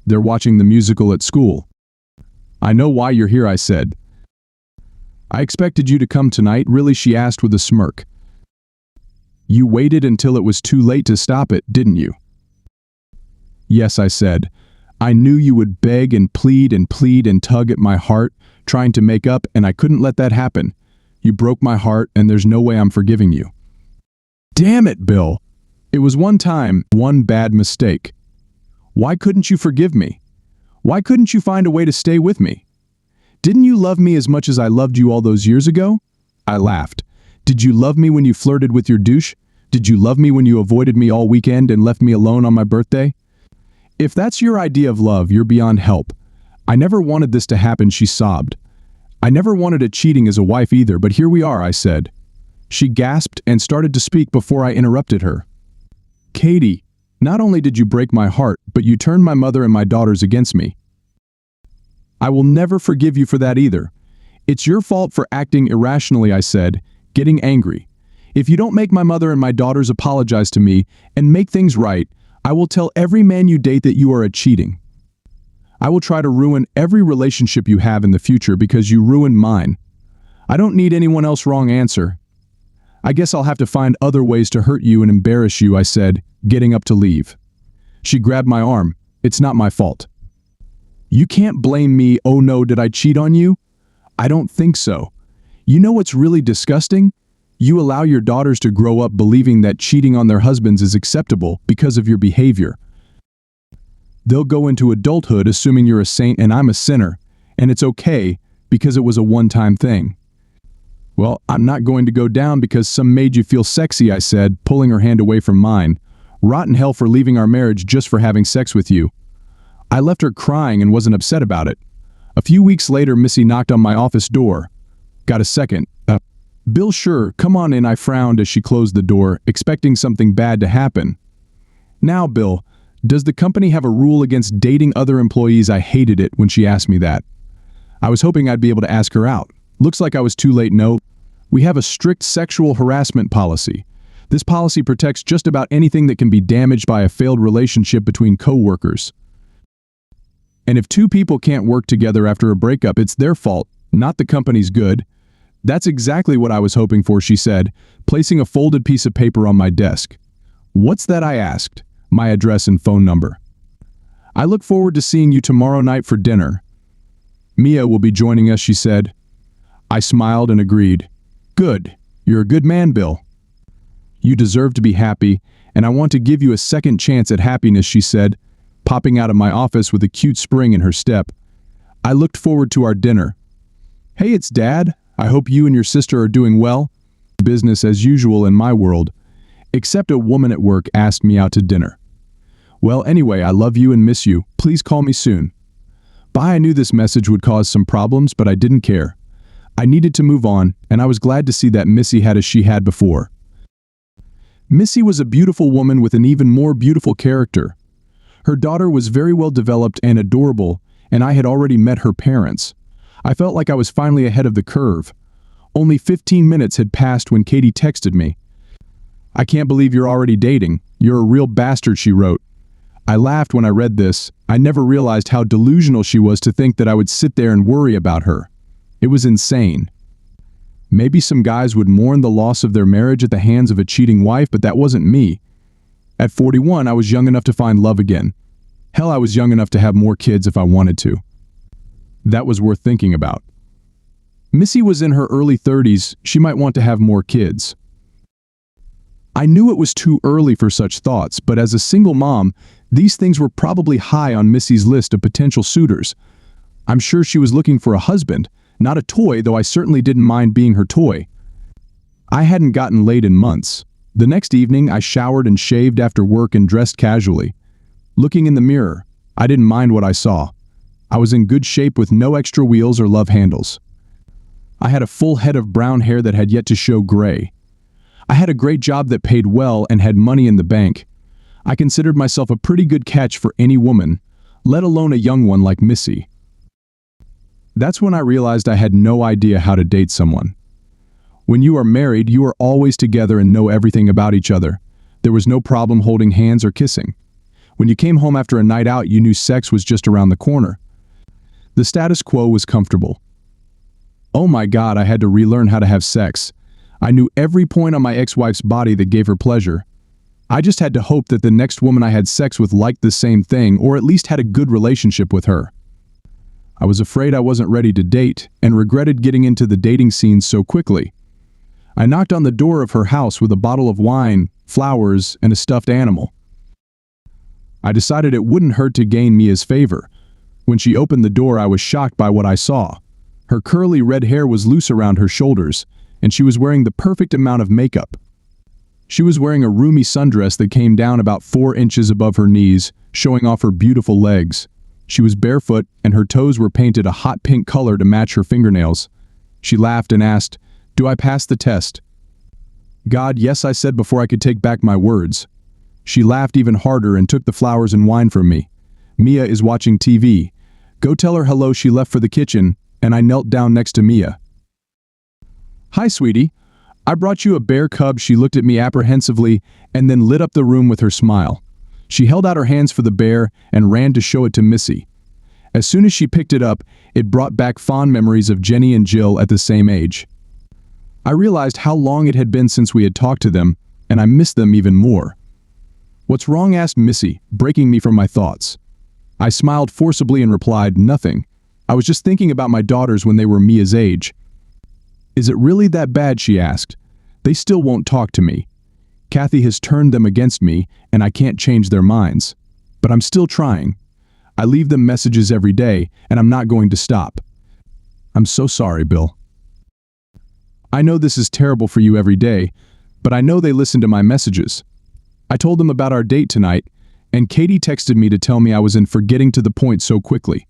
"They're watching the musical at school." "I know why you're here," I said. "I expected you to come tonight." "Really?" she asked with a smirk. "You waited until it was too late to stop it, didn't you?" "Yes," I said. "I knew you would beg and plead and tug at my heart, trying to make up, and I couldn't let that happen. You broke my heart, and there's no way I'm forgiving you." "Damn it, Bill. It was one time, one bad mistake. Why couldn't you forgive me? Why couldn't you find a way to stay with me? Didn't you love me as much as I loved you all those years ago?" I laughed. "Did you love me when you flirted with your douche? Did you love me when you avoided me all weekend and left me alone on my birthday? If that's your idea of love, you're beyond help. I never wanted this to happen," she sobbed. "I never wanted a cheating as a wife either, but here we are," I said. She gasped and started to speak before I interrupted her. Katie, not only did you break my heart, but you turned my mother and my daughters against me. I will never forgive you for that either. It's your fault for acting irrationally, I said, getting angry. If you don't make my mother and my daughters apologize to me and make things right, I will tell every man you date that you are cheating. I will try to ruin every relationship you have in the future because you ruined mine. I don't need anyone else's wrong answer. I guess I'll have to find other ways to hurt you and embarrass you, I said, getting up to leave. She grabbed my arm. It's not my fault. You can't blame me. Oh no, did I cheat on you? I don't think so. You know what's really disgusting? You allow your daughters to grow up believing that cheating on their husbands is acceptable because of your behavior. They'll go into adulthood assuming you're a saint and I'm a sinner, and it's okay because it was a one-time thing. Well, I'm not going to go down because some made you feel sexy, I said, pulling her hand away from mine. Rotten hell for leaving our marriage just for having sex with you. I left her crying and wasn't upset about it. A few weeks later, Missy knocked on my office door. Got a second? Bill, sure, come on in, I frowned as she closed the door, expecting something bad to happen. Now, Bill, does the company have a rule against dating other employees? I hated it when she asked me that. I was hoping I'd be able to ask her out. Looks like I was too late. No. We have a strict sexual harassment policy. This policy protects just about anything that can be damaged by a failed relationship between co-workers. And if two people can't work together after a breakup, it's their fault, not the company's good. That's exactly what I was hoping for, she said, placing a folded piece of paper on my desk. What's that? I asked. My address and phone number. I look forward to seeing you tomorrow night for dinner. Mia will be joining us, she said. I smiled and agreed. Good. You're a good man, Bill. You deserve to be happy, and I want to give you a second chance at happiness, she said, popping out of my office with a cute spring in her step. I looked forward to our dinner. Hey, it's Dad. I hope you and your sister are doing well. Business as usual in my world, except a woman at work asked me out to dinner. Well, anyway, I love you and miss you. Please call me soon. Bye. I knew this message would cause some problems, but I didn't care. I needed to move on, and I was glad to see that Missy had as she had before. Missy was a beautiful woman with an even more beautiful character. Her daughter was very well developed and adorable, and I had already met her parents. I felt like I was finally ahead of the curve. Only 15 minutes had passed when Katie texted me. I can't believe you're already dating. You're a real bastard, she wrote. I laughed when I read this. I never realized how delusional she was to think that I would sit there and worry about her. It was insane. Maybe some guys would mourn the loss of their marriage at the hands of a cheating wife, but that wasn't me. At 41, I was young enough to find love again. Hell, I was young enough to have more kids if I wanted to. That was worth thinking about. Missy was in her early 30s. She might want to have more kids. I knew it was too early for such thoughts, but as a single mom, these things were probably high on Missy's list of potential suitors. I'm sure she was looking for a husband, not a toy, though I certainly didn't mind being her toy. I hadn't gotten laid in months. The next evening, I showered and shaved after work and dressed casually. Looking in the mirror, I didn't mind what I saw. I was in good shape with no extra wheels or love handles. I had a full head of brown hair that had yet to show gray. I had a great job that paid well and had money in the bank. I considered myself a pretty good catch for any woman, let alone a young one like Missy. That's when I realized I had no idea how to date someone. When you are married, you are always together and know everything about each other. There was no problem holding hands or kissing. When you came home after a night out, you knew sex was just around the corner. The status quo was comfortable. Oh my God, I had to relearn how to have sex. I knew every point on my ex-wife's body that gave her pleasure. I just had to hope that the next woman I had sex with liked the same thing, or at least had a good relationship with her. I was afraid I wasn't ready to date, and regretted getting into the dating scene so quickly. I knocked on the door of her house with a bottle of wine, flowers, and a stuffed animal. I decided it wouldn't hurt to gain Mia's favor. When she opened the door, I was shocked by what I saw. Her curly red hair was loose around her shoulders, and she was wearing the perfect amount of makeup. She was wearing a roomy sundress that came down about 4 inches above her knees, showing off her beautiful legs. She was barefoot, and her toes were painted a hot pink color to match her fingernails. She laughed and asked, "Do I pass the test?" God, yes, I said before I could take back my words. She laughed even harder and took the flowers and wine from me. Mia is watching TV. Go tell her hello. She left for the kitchen, and I knelt down next to Mia. Hi, sweetie. I brought you a bear cub. She looked at me apprehensively and then lit up the room with her smile. She held out her hands for the bear and ran to show it to Missy. As soon as she picked it up, it brought back fond memories of Jenny and Jill at the same age. I realized how long it had been since we had talked to them, and I missed them even more. What's wrong? Asked Missy, breaking me from my thoughts. I smiled forcibly and replied, nothing. I was just thinking about my daughters when they were Mia's age. Is it really that bad? She asked. They still won't talk to me. Kathy has turned them against me, and I can't change their minds. But I'm still trying. I leave them messages every day, and I'm not going to stop. I'm so sorry, Bill. I know this is terrible for you every day, but I know they listen to my messages. I told them about our date tonight, and Katie texted me to tell me I was in for getting to the point so quickly.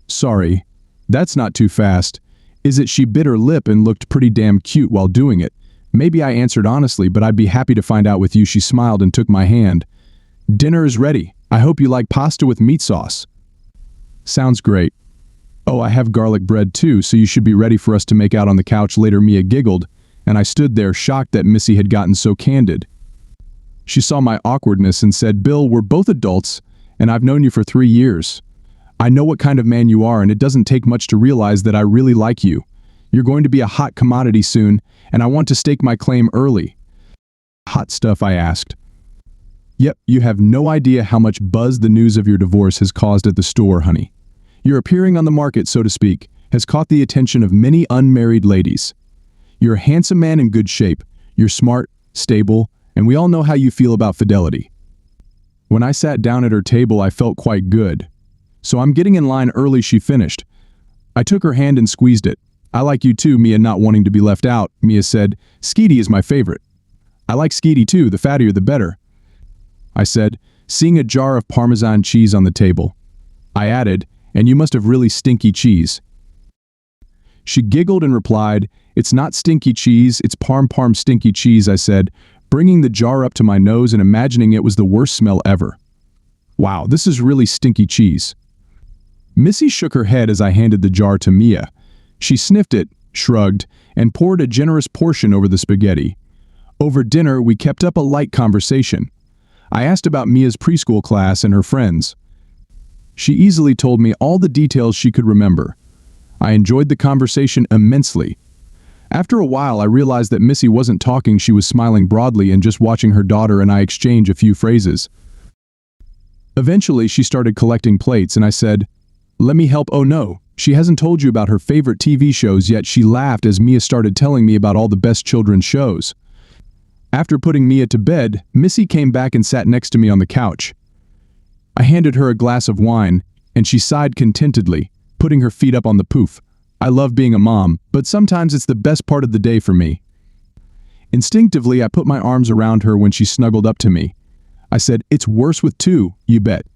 Sorry, that's not too fast. Is it? She bit her lip and looked pretty damn cute while doing it. Maybe I answered honestly, but I'd be happy to find out with you. She smiled and took my hand. Dinner is ready. I hope you like pasta with meat sauce. Sounds great. Oh, I have garlic bread too, so you should be ready for us to make out on the couch later. Mia giggled, and I stood there shocked that Missy had gotten so candid. She saw my awkwardness and said, Bill, we're both adults, and I've known you for 3 years. I know what kind of man you are, and it doesn't take much to realize that I really like you. You're going to be a hot commodity soon, and I want to stake my claim early. Hot stuff? I asked. Yep, you have no idea how much buzz the news of your divorce has caused at the store, honey. Your appearing on the market, so to speak, has caught the attention of many unmarried ladies. You're a handsome man in good shape. You're smart, stable, and we all know how you feel about fidelity. When I sat down at her table, I felt quite good. So I'm getting in line early. She finished. I took her hand and squeezed it. I like you too, Mia, not wanting to be left out. Mia said, Skeety is my favorite. I like Skeety too, the fattier the better. I said, seeing a jar of Parmesan cheese on the table. I added, and you must have really stinky cheese. She giggled and replied, it's not stinky cheese, it's parm stinky cheese, I said, bringing the jar up to my nose and imagining it was the worst smell ever. Wow, this is really stinky cheese. Missy shook her head as I handed the jar to Mia. She sniffed it, shrugged, and poured a generous portion over the spaghetti. Over dinner, we kept up a light conversation. I asked about Mia's preschool class and her friends. She easily told me all the details she could remember. I enjoyed the conversation immensely. After a while, I realized that Missy wasn't talking. She was smiling broadly and just watching her daughter and I exchange a few phrases. Eventually, she started collecting plates and I said, let me help. Oh no, she hasn't told you about her favorite TV shows yet. She laughed as Mia started telling me about all the best children's shows. After putting Mia to bed, Missy came back and sat next to me on the couch. I handed her a glass of wine, and she sighed contentedly, putting her feet up on the poof. I love being a mom, but sometimes it's the best part of the day for me. Instinctively, I put my arms around her when she snuggled up to me. I said, it's worse with two, you bet.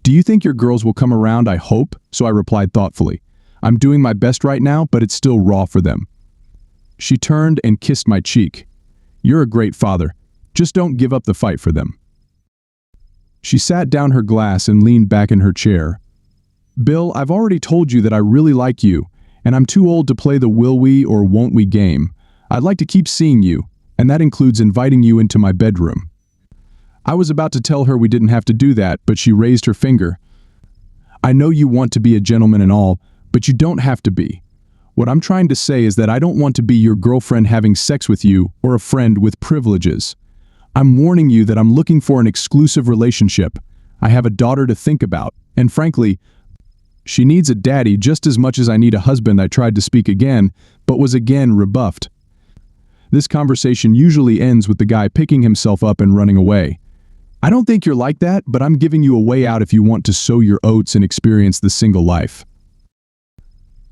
Do you think your girls will come around? I hope, so I replied thoughtfully. I'm doing my best right now, but it's still raw for them. She turned and kissed my cheek. You're a great father. Just don't give up the fight for them. She sat down her glass and leaned back in her chair. Bill, I've already told you that I really like you, and I'm too old to play the will we or won't we game. I'd like to keep seeing you, and that includes inviting you into my bedroom. I was about to tell her we didn't have to do that, but she raised her finger. I know you want to be a gentleman and all, but you don't have to be. What I'm trying to say is that I don't want to be your girlfriend having sex with you or a friend with privileges. I'm warning you that I'm looking for an exclusive relationship. I have a daughter to think about, and frankly, she needs a daddy just as much as I need a husband. I tried to speak again, but was again rebuffed. This conversation usually ends with the guy picking himself up and running away. I don't think you're like that, but I'm giving you a way out if you want to sow your oats and experience the single life.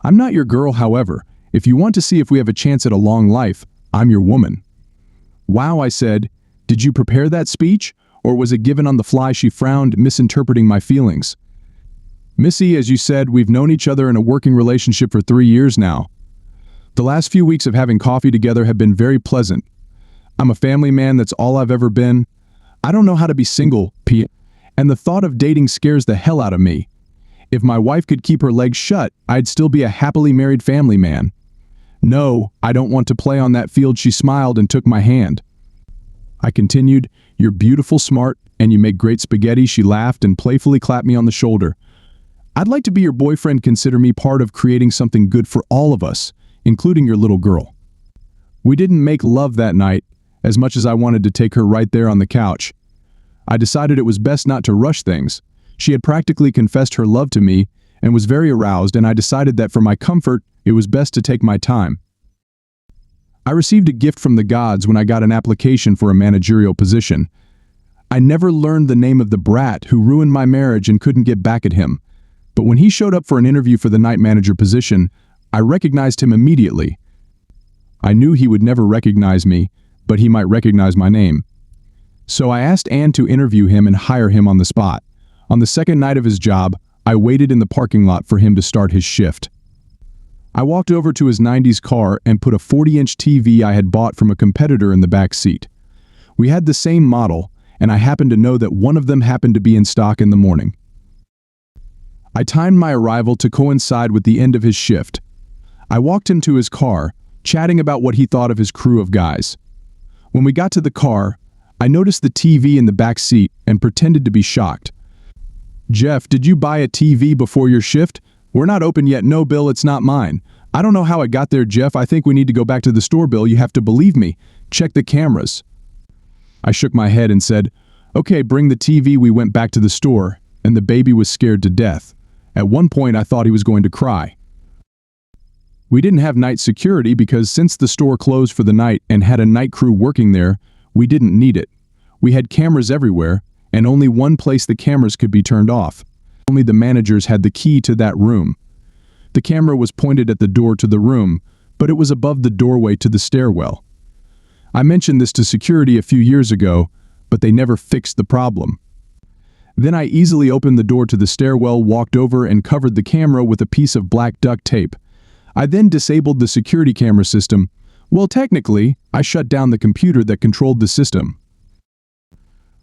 I'm not your girl, however. If you want to see if we have a chance at a long life, I'm your woman. Wow, I said. Did you prepare that speech, or was it given on the fly? She frowned, misinterpreting my feelings. Missy, as you said, we've known each other in a working relationship for 3 years now. The last few weeks of having coffee together have been very pleasant. I'm a family man, that's all I've ever been. I don't know how to be single, and the thought of dating scares the hell out of me. If my wife could keep her legs shut, I'd still be a happily married family man. No, I don't want to play on that field. She smiled and took my hand. I continued, you're beautiful, smart, and you make great spaghetti. She laughed and playfully clapped me on the shoulder. I'd like to be your boyfriend. Consider me part of creating something good for all of us, including your little girl. We didn't make love that night, as much as I wanted to take her right there on the couch. I decided it was best not to rush things. She had practically confessed her love to me and was very aroused, and I decided that for my comfort, it was best to take my time. I received a gift from the gods when I got an application for a managerial position. I never learned the name of the brat who ruined my marriage and couldn't get back at him. But when he showed up for an interview for the night manager position, I recognized him immediately. I knew he would never recognize me, but he might recognize my name. So I asked Anne to interview him and hire him on the spot. On the second night of his job, I waited in the parking lot for him to start his shift. I walked over to his 90s car and put a 40-inch TV I had bought from a competitor in the back seat. We had the same model, and I happened to know that one of them happened to be in stock in the morning. I timed my arrival to coincide with the end of his shift. I walked him to his car, chatting about what he thought of his crew of guys. When we got to the car, I noticed the TV in the back seat and pretended to be shocked. Jeff, did you buy a TV before your shift? We're not open yet. No, Bill, it's not mine. I don't know how it got there, Jeff. I think we need to go back to the store, Bill. You have to believe me. Check the cameras. I shook my head and said, okay, bring the TV. We went back to the store, and the baby was scared to death. At one point, I thought he was going to cry. We didn't have night security because since the store closed for the night and had a night crew working there, we didn't need it. We had cameras everywhere, and only one place the cameras could be turned off. Only the managers had the key to that room. The camera was pointed at the door to the room, but it was above the doorway to the stairwell. I mentioned this to security a few years ago, but they never fixed the problem. Then I easily opened the door to the stairwell, walked over and covered the camera with a piece of black duct tape. I then disabled the security camera system. Well, technically, I shut down the computer that controlled the system.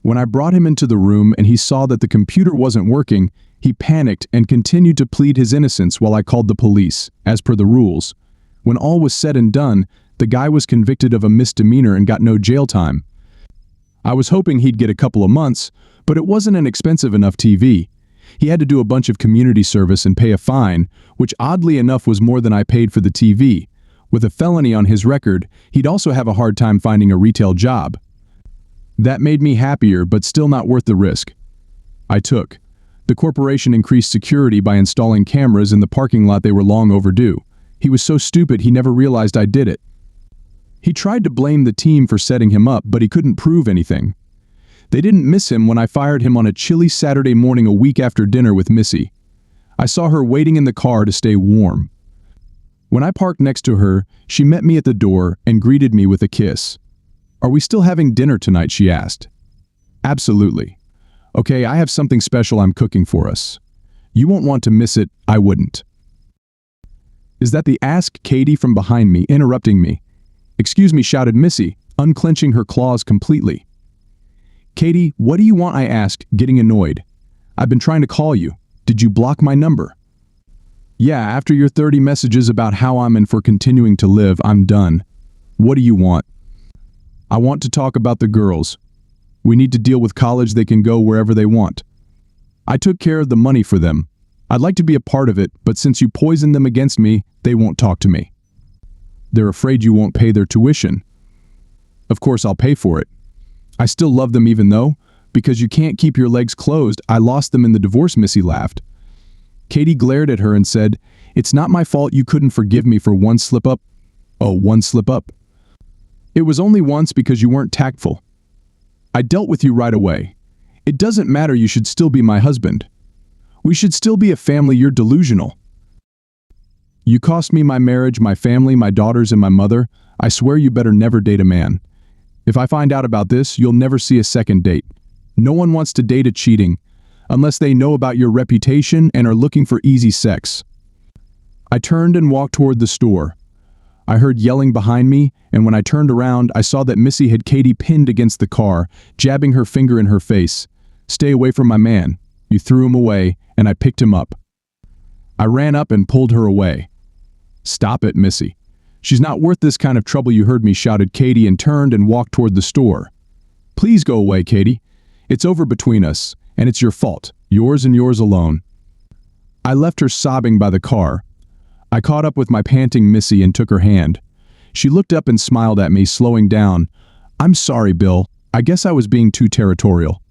When I brought him into the room and he saw that the computer wasn't working, he panicked and continued to plead his innocence while I called the police, as per the rules. When all was said and done, the guy was convicted of a misdemeanor and got no jail time. I was hoping he'd get a couple of months, but it wasn't an expensive enough TV. He had to do a bunch of community service and pay a fine, which oddly enough was more than I paid for the TV. With a felony on his record, he'd also have a hard time finding a retail job. That made me happier, but still not worth the risk I took. The corporation increased security by installing cameras in the parking lot. They were long overdue. He was so stupid he never realized I did it. He tried to blame the team for setting him up, but he couldn't prove anything. They didn't miss him when I fired him on a chilly Saturday morning a week after dinner with Missy. I saw her waiting in the car to stay warm. When I parked next to her, she met me at the door and greeted me with a kiss. Are we still having dinner tonight? She asked. Absolutely. Okay, I have something special I'm cooking for us. You won't want to miss it. I wouldn't. Is that the asked Katie from behind me, interrupting me. Excuse me, shouted Missy, unclenching her claws completely. Katie, what do you want? I asked, getting annoyed. I've been trying to call you. Did you block my number? Yeah, after your 30 messages about how I'm in for continuing to live, I'm done. What do you want? I want to talk about the girls. We need to deal with college. They can go wherever they want. I took care of the money for them. I'd like to be a part of it, but since you poisoned them against me, they won't talk to me. They're afraid you won't pay their tuition. Of course, I'll pay for it. I still love them even though, because you can't keep your legs closed, I lost them in the divorce. Missy laughed. Katie glared at her and said, it's not my fault you couldn't forgive me for one slip up. Oh, one slip up. It was only once because you weren't tactful. I dealt with you right away. It doesn't matter, you should still be my husband. We should still be a family. You're delusional. You cost me my marriage, my family, my daughters, and my mother. I swear you better never date a man. If I find out about this, you'll never see a second date. No one wants to date a cheating, unless they know about your reputation and are looking for easy sex. I turned and walked toward the store. I heard yelling behind me, and when I turned around, I saw that Missy had Katie pinned against the car, jabbing her finger in her face. "Stay away from my man. You threw him away, and I picked him up." I ran up and pulled her away. "Stop it, Missy. She's not worth this kind of trouble, you heard me," shouted Katie, and turned and walked toward the store. "Please go away, Katie. It's over between us, and it's your fault. Yours and yours alone." I left her sobbing by the car. I caught up with my panting Missy and took her hand. She looked up and smiled at me, slowing down. "I'm sorry, Bill. I guess I was being too territorial."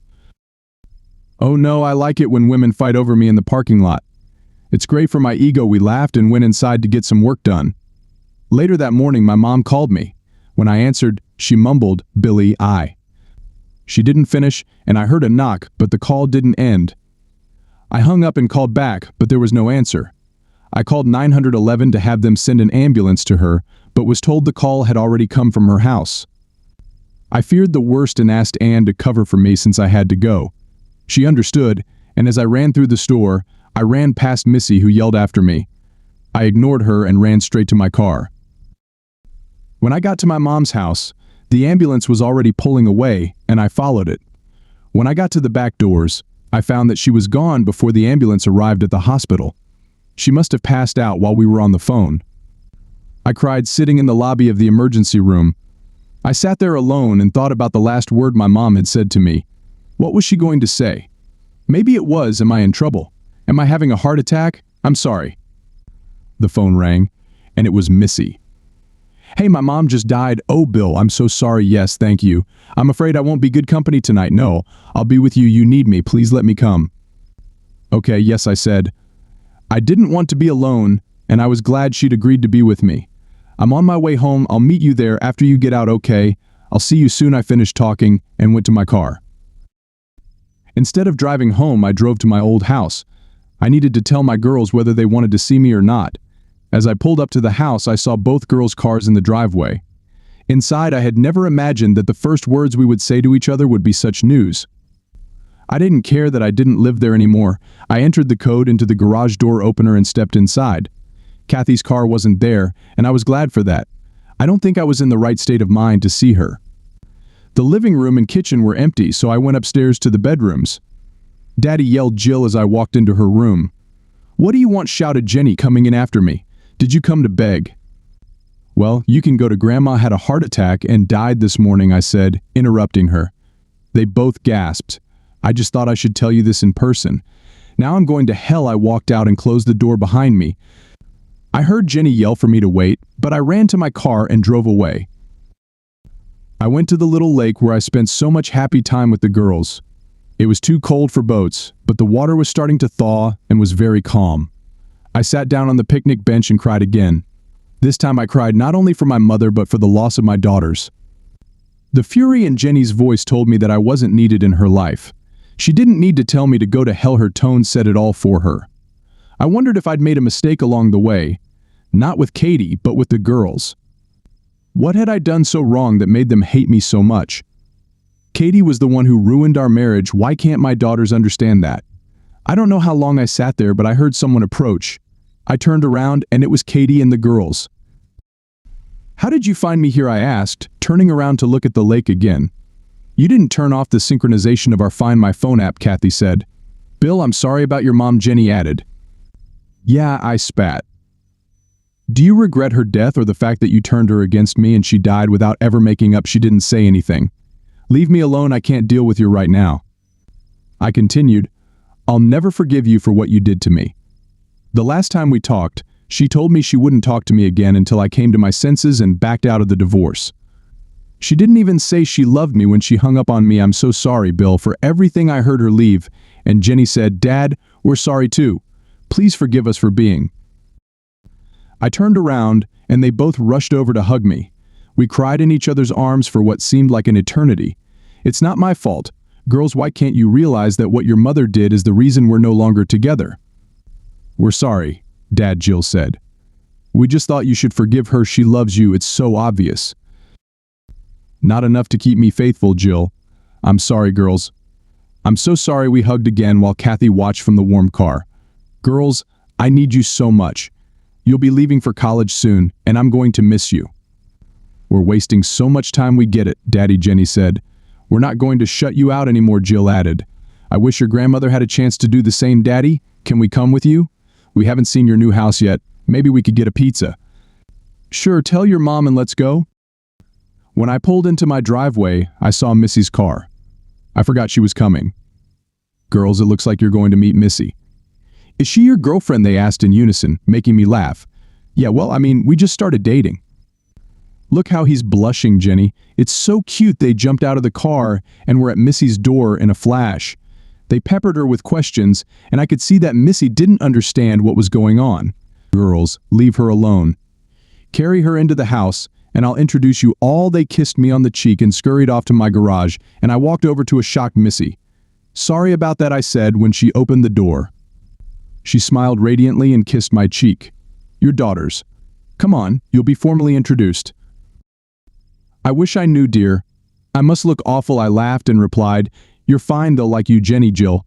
"Oh no, I like it when women fight over me in the parking lot. It's great for my ego." We laughed and went inside to get some work done. Later that morning, my mom called me. When I answered, she mumbled, "Billy, I." She didn't finish, and I heard a knock, but the call didn't end. I hung up and called back, but there was no answer. I called 911 to have them send an ambulance to her, but was told the call had already come from her house. I feared the worst and asked Anne to cover for me since I had to go. She understood, and as I ran through the store, I ran past Missy, who yelled after me. I ignored her and ran straight to my car. When I got to my mom's house, the ambulance was already pulling away, and I followed it. When I got to the back doors, I found that she was gone before the ambulance arrived at the hospital. She must have passed out while we were on the phone. I cried sitting in the lobby of the emergency room. I sat there alone and thought about the last word my mom had said to me. What was she going to say? Maybe it was, "Am I in trouble? Am I having a heart attack? I'm sorry." The phone rang, and it was Missy. "Hey, my mom just died." "Oh, Bill, I'm so sorry." "Yes, thank you. I'm afraid I won't be good company tonight." "No, I'll be with you. You need me. Please let me come." "Okay, yes," I said. I didn't want to be alone, and I was glad she'd agreed to be with me. "I'm on my way home. I'll meet you there after you get out, okay? I'll see you soon." I finished talking and went to my car. Instead of driving home, I drove to my old house. I needed to tell my girls whether they wanted to see me or not. As I pulled up to the house, I saw both girls' cars in the driveway. Inside, I had never imagined that the first words we would say to each other would be such news. I didn't care that I didn't live there anymore. I entered the code into the garage door opener and stepped inside. Kathy's car wasn't there, and I was glad for that. I don't think I was in the right state of mind to see her. The living room and kitchen were empty, so I went upstairs to the bedrooms. Daddy yelled Jill as I walked into her room. "What do you want?" shouted Jenny, coming in after me. "Did you come to beg?" "Well, you can go to Grandma had a heart attack and died this morning," I said, interrupting her. They both gasped. "I just thought I should tell you this in person. Now I'm going to hell." I walked out and closed the door behind me. I heard Jenny yell for me to wait, but I ran to my car and drove away. I went to the little lake where I spent so much happy time with the girls. It was too cold for boats, but the water was starting to thaw and was very calm. I sat down on the picnic bench and cried again. This time I cried not only for my mother but for the loss of my daughters. The fury in Jenny's voice told me that I wasn't needed in her life. She didn't need to tell me to go to hell. Her tone said it all for her. I wondered if I'd made a mistake along the way, not with Katie, but with the girls. What had I done so wrong that made them hate me so much? Katie was the one who ruined our marriage. Why can't my daughters understand that? I don't know how long I sat there, but I heard someone approach. I turned around, and it was Katie and the girls. "How did you find me here?" I asked, turning around to look at the lake again. "You didn't turn off the synchronization of our Find My Phone app," Kathy said. "Bill, I'm sorry about your mom," Jenny added. "Yeah," I spat. "Do you regret her death or the fact that you turned her against me and she died without ever making up?" She didn't say anything. "Leave me alone. I can't deal with you right now." I continued, "I'll never forgive you for what you did to me." The last time we talked, she told me she wouldn't talk to me again until I came to my senses and backed out of the divorce. She didn't even say she loved me when she hung up on me. "I'm so sorry, Bill, for everything." I heard her leave, and Jenny said, "Dad, we're sorry too. Please forgive us for being." I turned around, and they both rushed over to hug me. We cried in each other's arms for what seemed like an eternity. "It's not my fault. Girls, why can't you realize that what your mother did is the reason we're no longer together?" "We're sorry," Dad, Jill said. "We just thought you should forgive her. She loves you. It's so obvious." "Not enough to keep me faithful, Jill. I'm sorry, girls." "I'm so sorry." We hugged again while Kathy watched from the warm car. "Girls, I need you so much. You'll be leaving for college soon, and I'm going to miss you." "We're wasting so much time, we get it," Daddy Jenny said. "We're not going to shut you out anymore," Jill added. "I wish your grandmother had a chance to do the same, Daddy. Can we come with you? We haven't seen your new house yet. Maybe we could get a pizza." "Sure, tell your mom and let's go." When I pulled into my driveway, I saw Missy's car. I forgot she was coming. "Girls, it looks like you're going to meet Missy." "Is she your girlfriend?" they asked in unison, making me laugh. "Yeah, well, we just started dating." "Look how he's blushing, Jenny. It's so cute." They jumped out of the car and were at Missy's door in a flash. They peppered her with questions, and I could see that Missy didn't understand what was going on. "Girls, leave her alone. Carry her into the house, and I'll introduce you all." They kissed me on the cheek and scurried off to my garage, and I walked over to a shocked Missy. "Sorry about that," I said when she opened the door. She smiled radiantly and kissed my cheek. "Your daughters. Come on, you'll be formally introduced." "I wish I knew, dear. I must look awful," I laughed and replied. "You're fine, they'll like you, Jenny, Jill.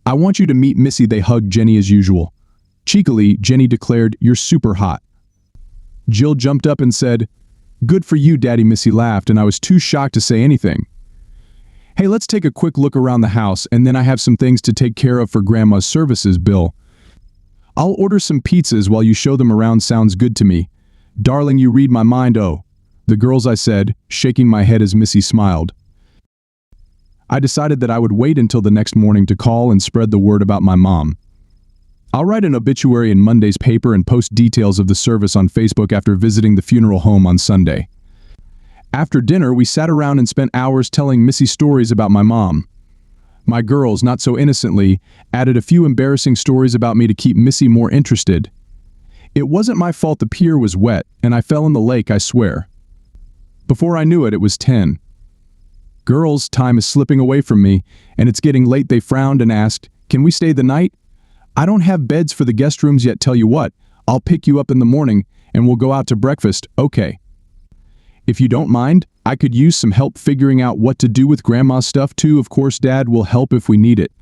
I want you to meet Missy." They hugged Jenny as usual. Cheekily, Jenny declared, "You're super hot." Jill jumped up and said, "Good for you, Daddy." Missy laughed, and I was too shocked to say anything. "Hey, let's take a quick look around the house, and then I have some things to take care of for Grandma's services, Bill. I'll order some pizzas while you show them around. Sounds good to me. Darling, you read my mind." "Oh, the girls," I said, shaking my head as Missy smiled. I decided that I would wait until the next morning to call and spread the word about my mom. I'll write an obituary in Monday's paper and post details of the service on Facebook after visiting the funeral home on Sunday. After dinner, we sat around and spent hours telling Missy stories about my mom. My girls, not so innocently, added a few embarrassing stories about me to keep Missy more interested. It wasn't my fault the pier was wet, and I fell in the lake, I swear. Before I knew it, it was 10. "Girls, time is slipping away from me, and it's getting late." They frowned and asked, "Can we stay the night?" "I don't have beds for the guest rooms yet. Tell you what, I'll pick you up in the morning, and we'll go out to breakfast." "Okay." "If you don't mind, I could use some help figuring out what to do with Grandma's stuff too." "Of course, Dad will help if we need it."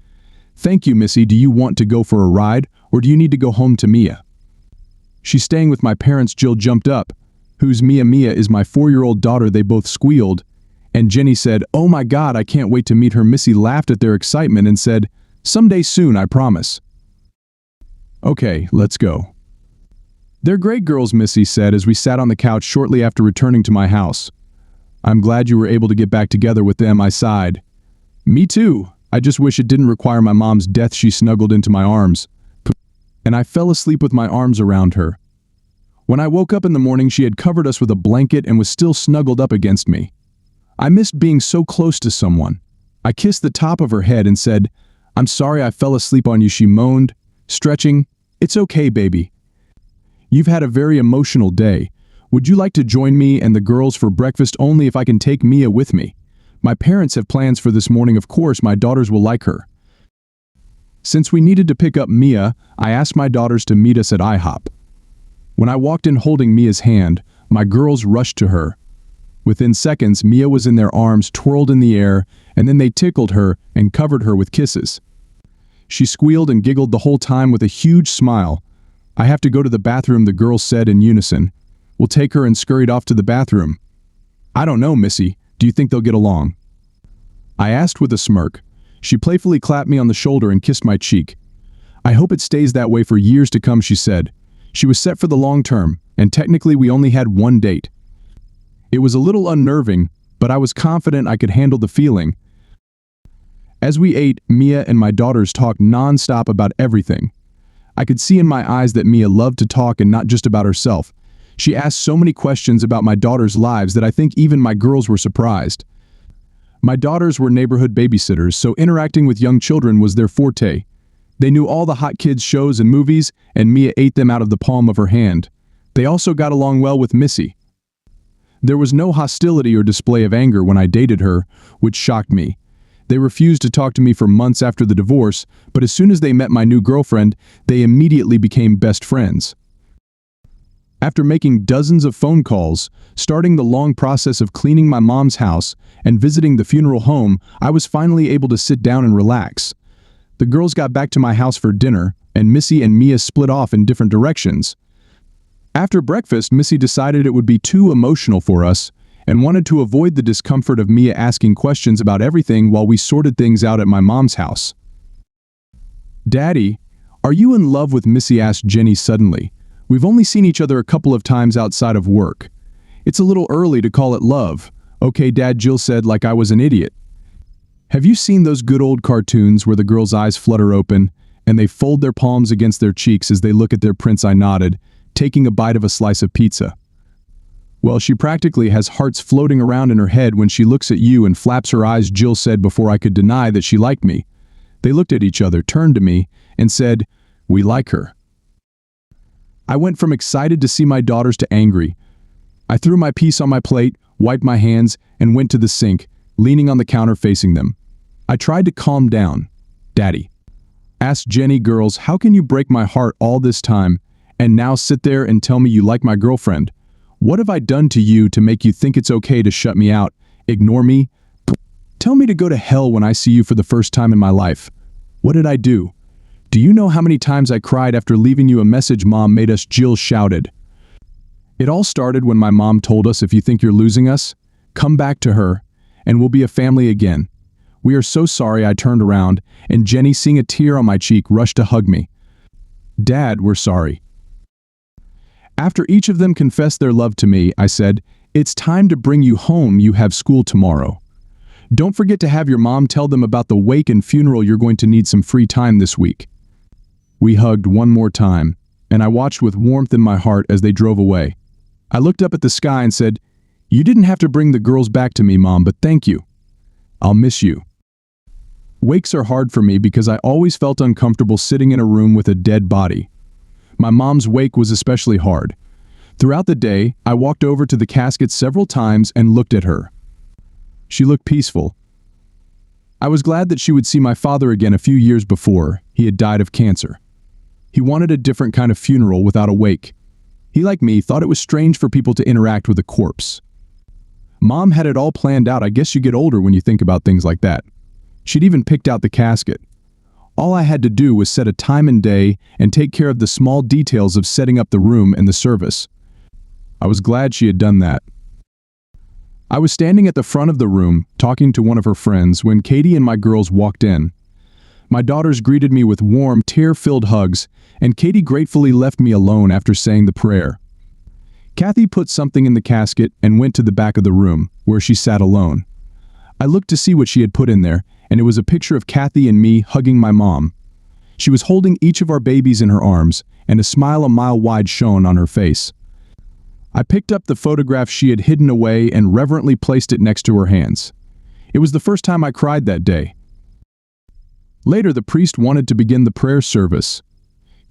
"Thank you, Missy. Do you want to go for a ride, or do you need to go home to Mia?" "She's staying with my parents." Jill jumped up. "Who's Mia?" "Mia is my 4-year-old daughter." They both squealed. And Jenny said, "Oh my God, I can't wait to meet her." Missy laughed at their excitement and said, "Someday soon, I promise." "Okay, let's go." "They're great girls," Missy said as we sat on the couch shortly after returning to my house. "I'm glad you were able to get back together with them," I sighed. "Me too. I just wish it didn't require my mom's death." She snuggled into my arms, and I fell asleep with my arms around her. When I woke up in the morning, she had covered us with a blanket and was still snuggled up against me. I missed being so close to someone. I kissed the top of her head and said, "I'm sorry I fell asleep on you," she moaned, stretching. "It's okay, baby. You've had a very emotional day. Would you like to join me and the girls for breakfast?" "Only if I can take Mia with me. My parents have plans for this morning." "Of course, my daughters will like her." Since we needed to pick up Mia, I asked my daughters to meet us at IHOP. When I walked in holding Mia's hand, my girls rushed to her. Within seconds, Mia was in their arms, twirled in the air, and then they tickled her and covered her with kisses. She squealed and giggled the whole time with a huge smile. "I have to go to the bathroom," the girls said in unison. "We'll take her," and scurried off to the bathroom. "I don't know, Missy. Do you think they'll get along?" I asked with a smirk. She playfully clapped me on the shoulder and kissed my cheek. "I hope it stays that way for years to come," she said. She was set for the long term, and technically we only had one date. It was a little unnerving, but I was confident I could handle the feeling. As we ate, Mia and my daughters talked non-stop about everything. I could see in my eyes that Mia loved to talk and not just about herself. She asked so many questions about my daughters' lives that I think even my girls were surprised. My daughters were neighborhood babysitters, so interacting with young children was their forte. They knew all the hot kids shows and movies, and Mia ate them out of the palm of her hand. They also got along well with Missy. There was no hostility or display of anger when I dated her, which shocked me. They refused to talk to me for months after the divorce, but as soon as they met my new girlfriend, they immediately became best friends. After making dozens of phone calls, starting the long process of cleaning my mom's house, and visiting the funeral home, I was finally able to sit down and relax. The girls got back to my house for dinner, and Missy and Mia split off in different directions. After breakfast, Missy decided it would be too emotional for us and wanted to avoid the discomfort of Mia asking questions about everything while we sorted things out at my mom's house. "Daddy, are you in love with Missy?" asked Jenny suddenly. "We've only seen each other a couple of times outside of work. It's a little early to call it love." "Okay, Dad," Jill said like I was an idiot. "Have you seen those good old cartoons where the girls' eyes flutter open and they fold their palms against their cheeks as they look at their prince?" I nodded, taking a bite of a slice of pizza. "Well, she practically has hearts floating around in her head when she looks at you and flaps her eyes," Jill said before I could deny that she liked me. They looked at each other, turned to me, and said, "We like her." I went from excited to see my daughters to angry. I threw my piece on my plate, wiped my hands, and went to the sink, leaning on the counter facing them. I tried to calm down. "Daddy," asked Jenny, "girls, how can you break my heart all this time and now sit there and tell me you like my girlfriend? What have I done to you to make you think it's okay to shut me out, ignore me? Tell me to go to hell when I see you for the first time in my life. What did I do? Do you know how many times I cried after leaving you a message Mom made us?" Jill shouted. "It all started when my mom told us, if you think you're losing us, come back to her, and we'll be a family again. We are so sorry." I turned around, and Jenny, seeing a tear on my cheek, rushed to hug me. "Dad, we're sorry." After each of them confessed their love to me, I said, "It's time to bring you home. You have school tomorrow. Don't forget to have your mom tell them about the wake and funeral. You're going to need some free time this week." We hugged one more time, and I watched with warmth in my heart as they drove away. I looked up at the sky and said, "You didn't have to bring the girls back to me, Mom, but thank you. I'll miss you." Wakes are hard for me because I always felt uncomfortable sitting in a room with a dead body. My mom's wake was especially hard. Throughout the day, I walked over to the casket several times and looked at her. She looked peaceful. I was glad that she would see my father again. A few years before, he had died of cancer. He wanted a different kind of funeral without a wake. He, like me, thought it was strange for people to interact with a corpse. Mom had it all planned out. I guess you get older when you think about things like that. She'd even picked out the casket. All I had to do was set a time and day and take care of the small details of setting up the room and the service. I was glad she had done that. I was standing at the front of the room, talking to one of her friends, when Katie and my girls walked in. My daughters greeted me with warm, tear-filled hugs, and Katie gratefully left me alone after saying the prayer. Kathy put something in the casket and went to the back of the room, where she sat alone. I looked to see what she had put in there, and it was a picture of Kathy and me hugging my mom. She was holding each of our babies in her arms, and a smile a mile wide shone on her face. I picked up the photograph she had hidden away and reverently placed it next to her hands. It was the first time I cried that day. Later, the priest wanted to begin the prayer service.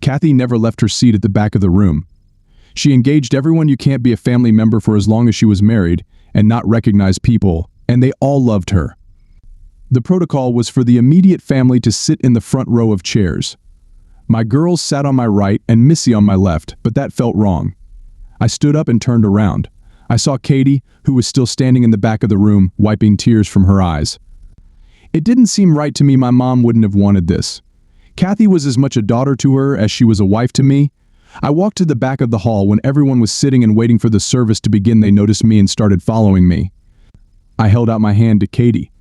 Kathy never left her seat at the back of the room. She engaged everyone. You can't be a family member for as long as she was married and not recognize people, and they all loved her. The protocol was for the immediate family to sit in the front row of chairs. My girls sat on my right and Missy on my left, but that felt wrong. I stood up and turned around. I saw Katie, who was still standing in the back of the room, wiping tears from her eyes. It didn't seem right to me. My mom wouldn't have wanted this. Kathy was as much a daughter to her as she was a wife to me. I walked to the back of the hall. When everyone was sitting and waiting for the service to begin, they noticed me and started following me. I held out my hand to Katie.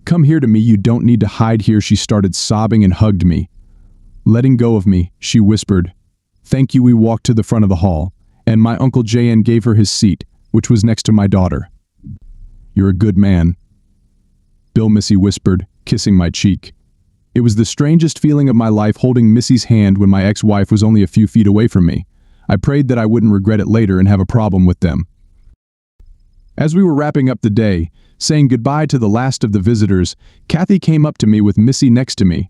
"Come here to me, you don't need to hide here." She started sobbing and hugged me. Letting go of me, she whispered, "Thank you." We walked to the front of the hall, and my Uncle J.N. gave her his seat, which was next to my daughter. "You're a good man," Bill, Missy whispered, kissing my cheek. It was the strangest feeling of my life, holding Missy's hand when my ex-wife was only a few feet away from me. I prayed that I wouldn't regret it later and have a problem with them. As we were wrapping up the day, saying goodbye to the last of the visitors, Kathy came up to me with Missy next to me.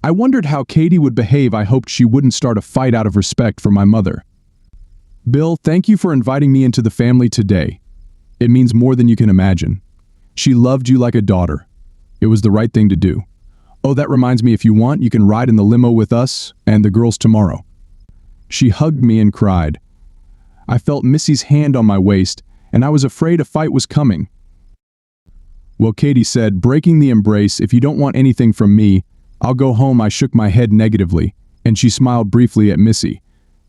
I wondered how Katie would behave. I hoped she wouldn't start a fight out of respect for my mother. "Bill, thank you for inviting me into the family today. It means more than you can imagine. She loved you like a daughter. It was the right thing to do. Oh, that reminds me, if you want, you can ride in the limo with us and the girls tomorrow." She hugged me and cried. I felt Missy's hand on my waist, and I was afraid a fight was coming. "Well," Katie said, breaking the embrace, "if you don't want anything from me, I'll go home." I shook my head negatively, and she smiled briefly at Missy.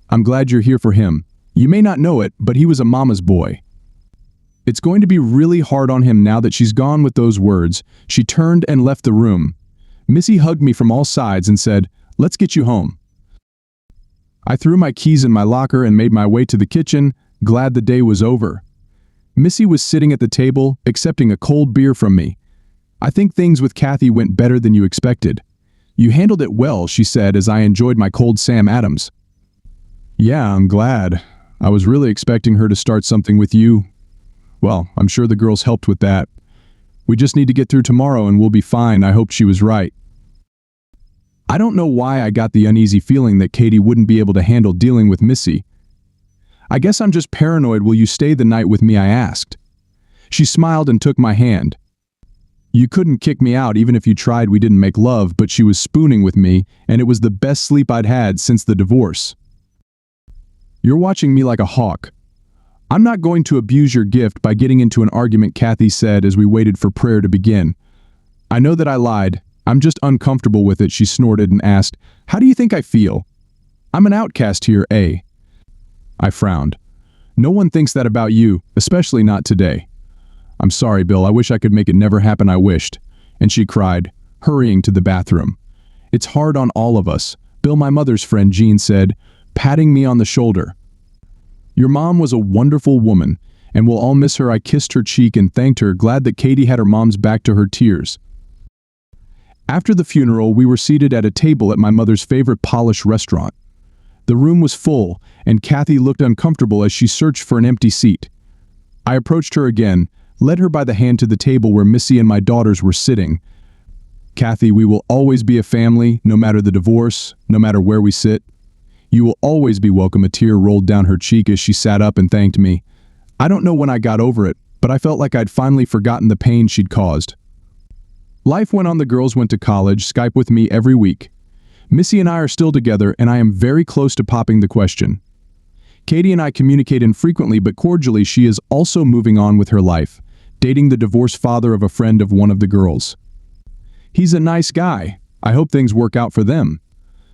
I'm glad you're here for him. You may not know it, but he was a mama's boy. It's going to be really hard on him now that she's gone." With those words, she turned and left the room. Missy hugged me from all sides and said, "Let's get you home." I threw my keys in my locker and made my way to the kitchen, glad the day was over. Missy was sitting at the table, accepting a cold beer from me. "I think things with Kathy went better than you expected. You handled it well," she said as I enjoyed my cold Sam Adams. "Yeah, I'm glad. I was really expecting her to start something with you. Well, I'm sure the girls helped with that. We just need to get through tomorrow and we'll be fine." I hoped she was right. I don't know why I got the uneasy feeling that Katie wouldn't be able to handle dealing with Missy. "I guess I'm just paranoid. Will you stay the night with me?" I asked. She smiled and took my hand. "You couldn't kick me out even if you tried." We didn't make love, but she was spooning with me, and it was the best sleep I'd had since the divorce. "You're watching me like a hawk. I'm not going to abuse your gift by getting into an argument," Kathy said as we waited for prayer to begin. "I know that I lied. I'm just uncomfortable with it," she snorted and asked, "How do you think I feel? I'm an outcast here, eh?" I frowned. "No one thinks that about you, especially not today." "I'm sorry, Bill. I wish I could make it never happen. I wished." And she cried, hurrying to the bathroom. "It's hard on all of us," Bill, my mother's friend, Jean said, patting me on the shoulder. "Your mom was a wonderful woman, and we'll all miss her." I kissed her cheek and thanked her, glad that Katie had her mom's back to her tears. After the funeral, we were seated at a table at my mother's favorite Polish restaurant. The room was full, and Kathy looked uncomfortable as she searched for an empty seat. I approached her again, led her by the hand to the table where Missy and my daughters were sitting. "Kathy, we will always be a family, no matter the divorce, no matter where we sit. You will always be welcome." A tear rolled down her cheek as she sat up and thanked me. I don't know when I got over it, but I felt like I'd finally forgotten the pain she'd caused. Life went on. The girls went to college, Skype with me every week. Missy and I are still together, and I am very close to popping the question. Katie and I communicate infrequently but cordially. She is also moving on with her life, dating the divorced father of a friend of one of the girls. He's a nice guy. I hope things work out for them.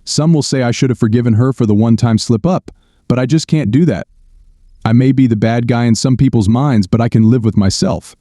Some will say I should have forgiven her for the one-time slip-up, but I just can't do that. I may be the bad guy in some people's minds, but I can live with myself.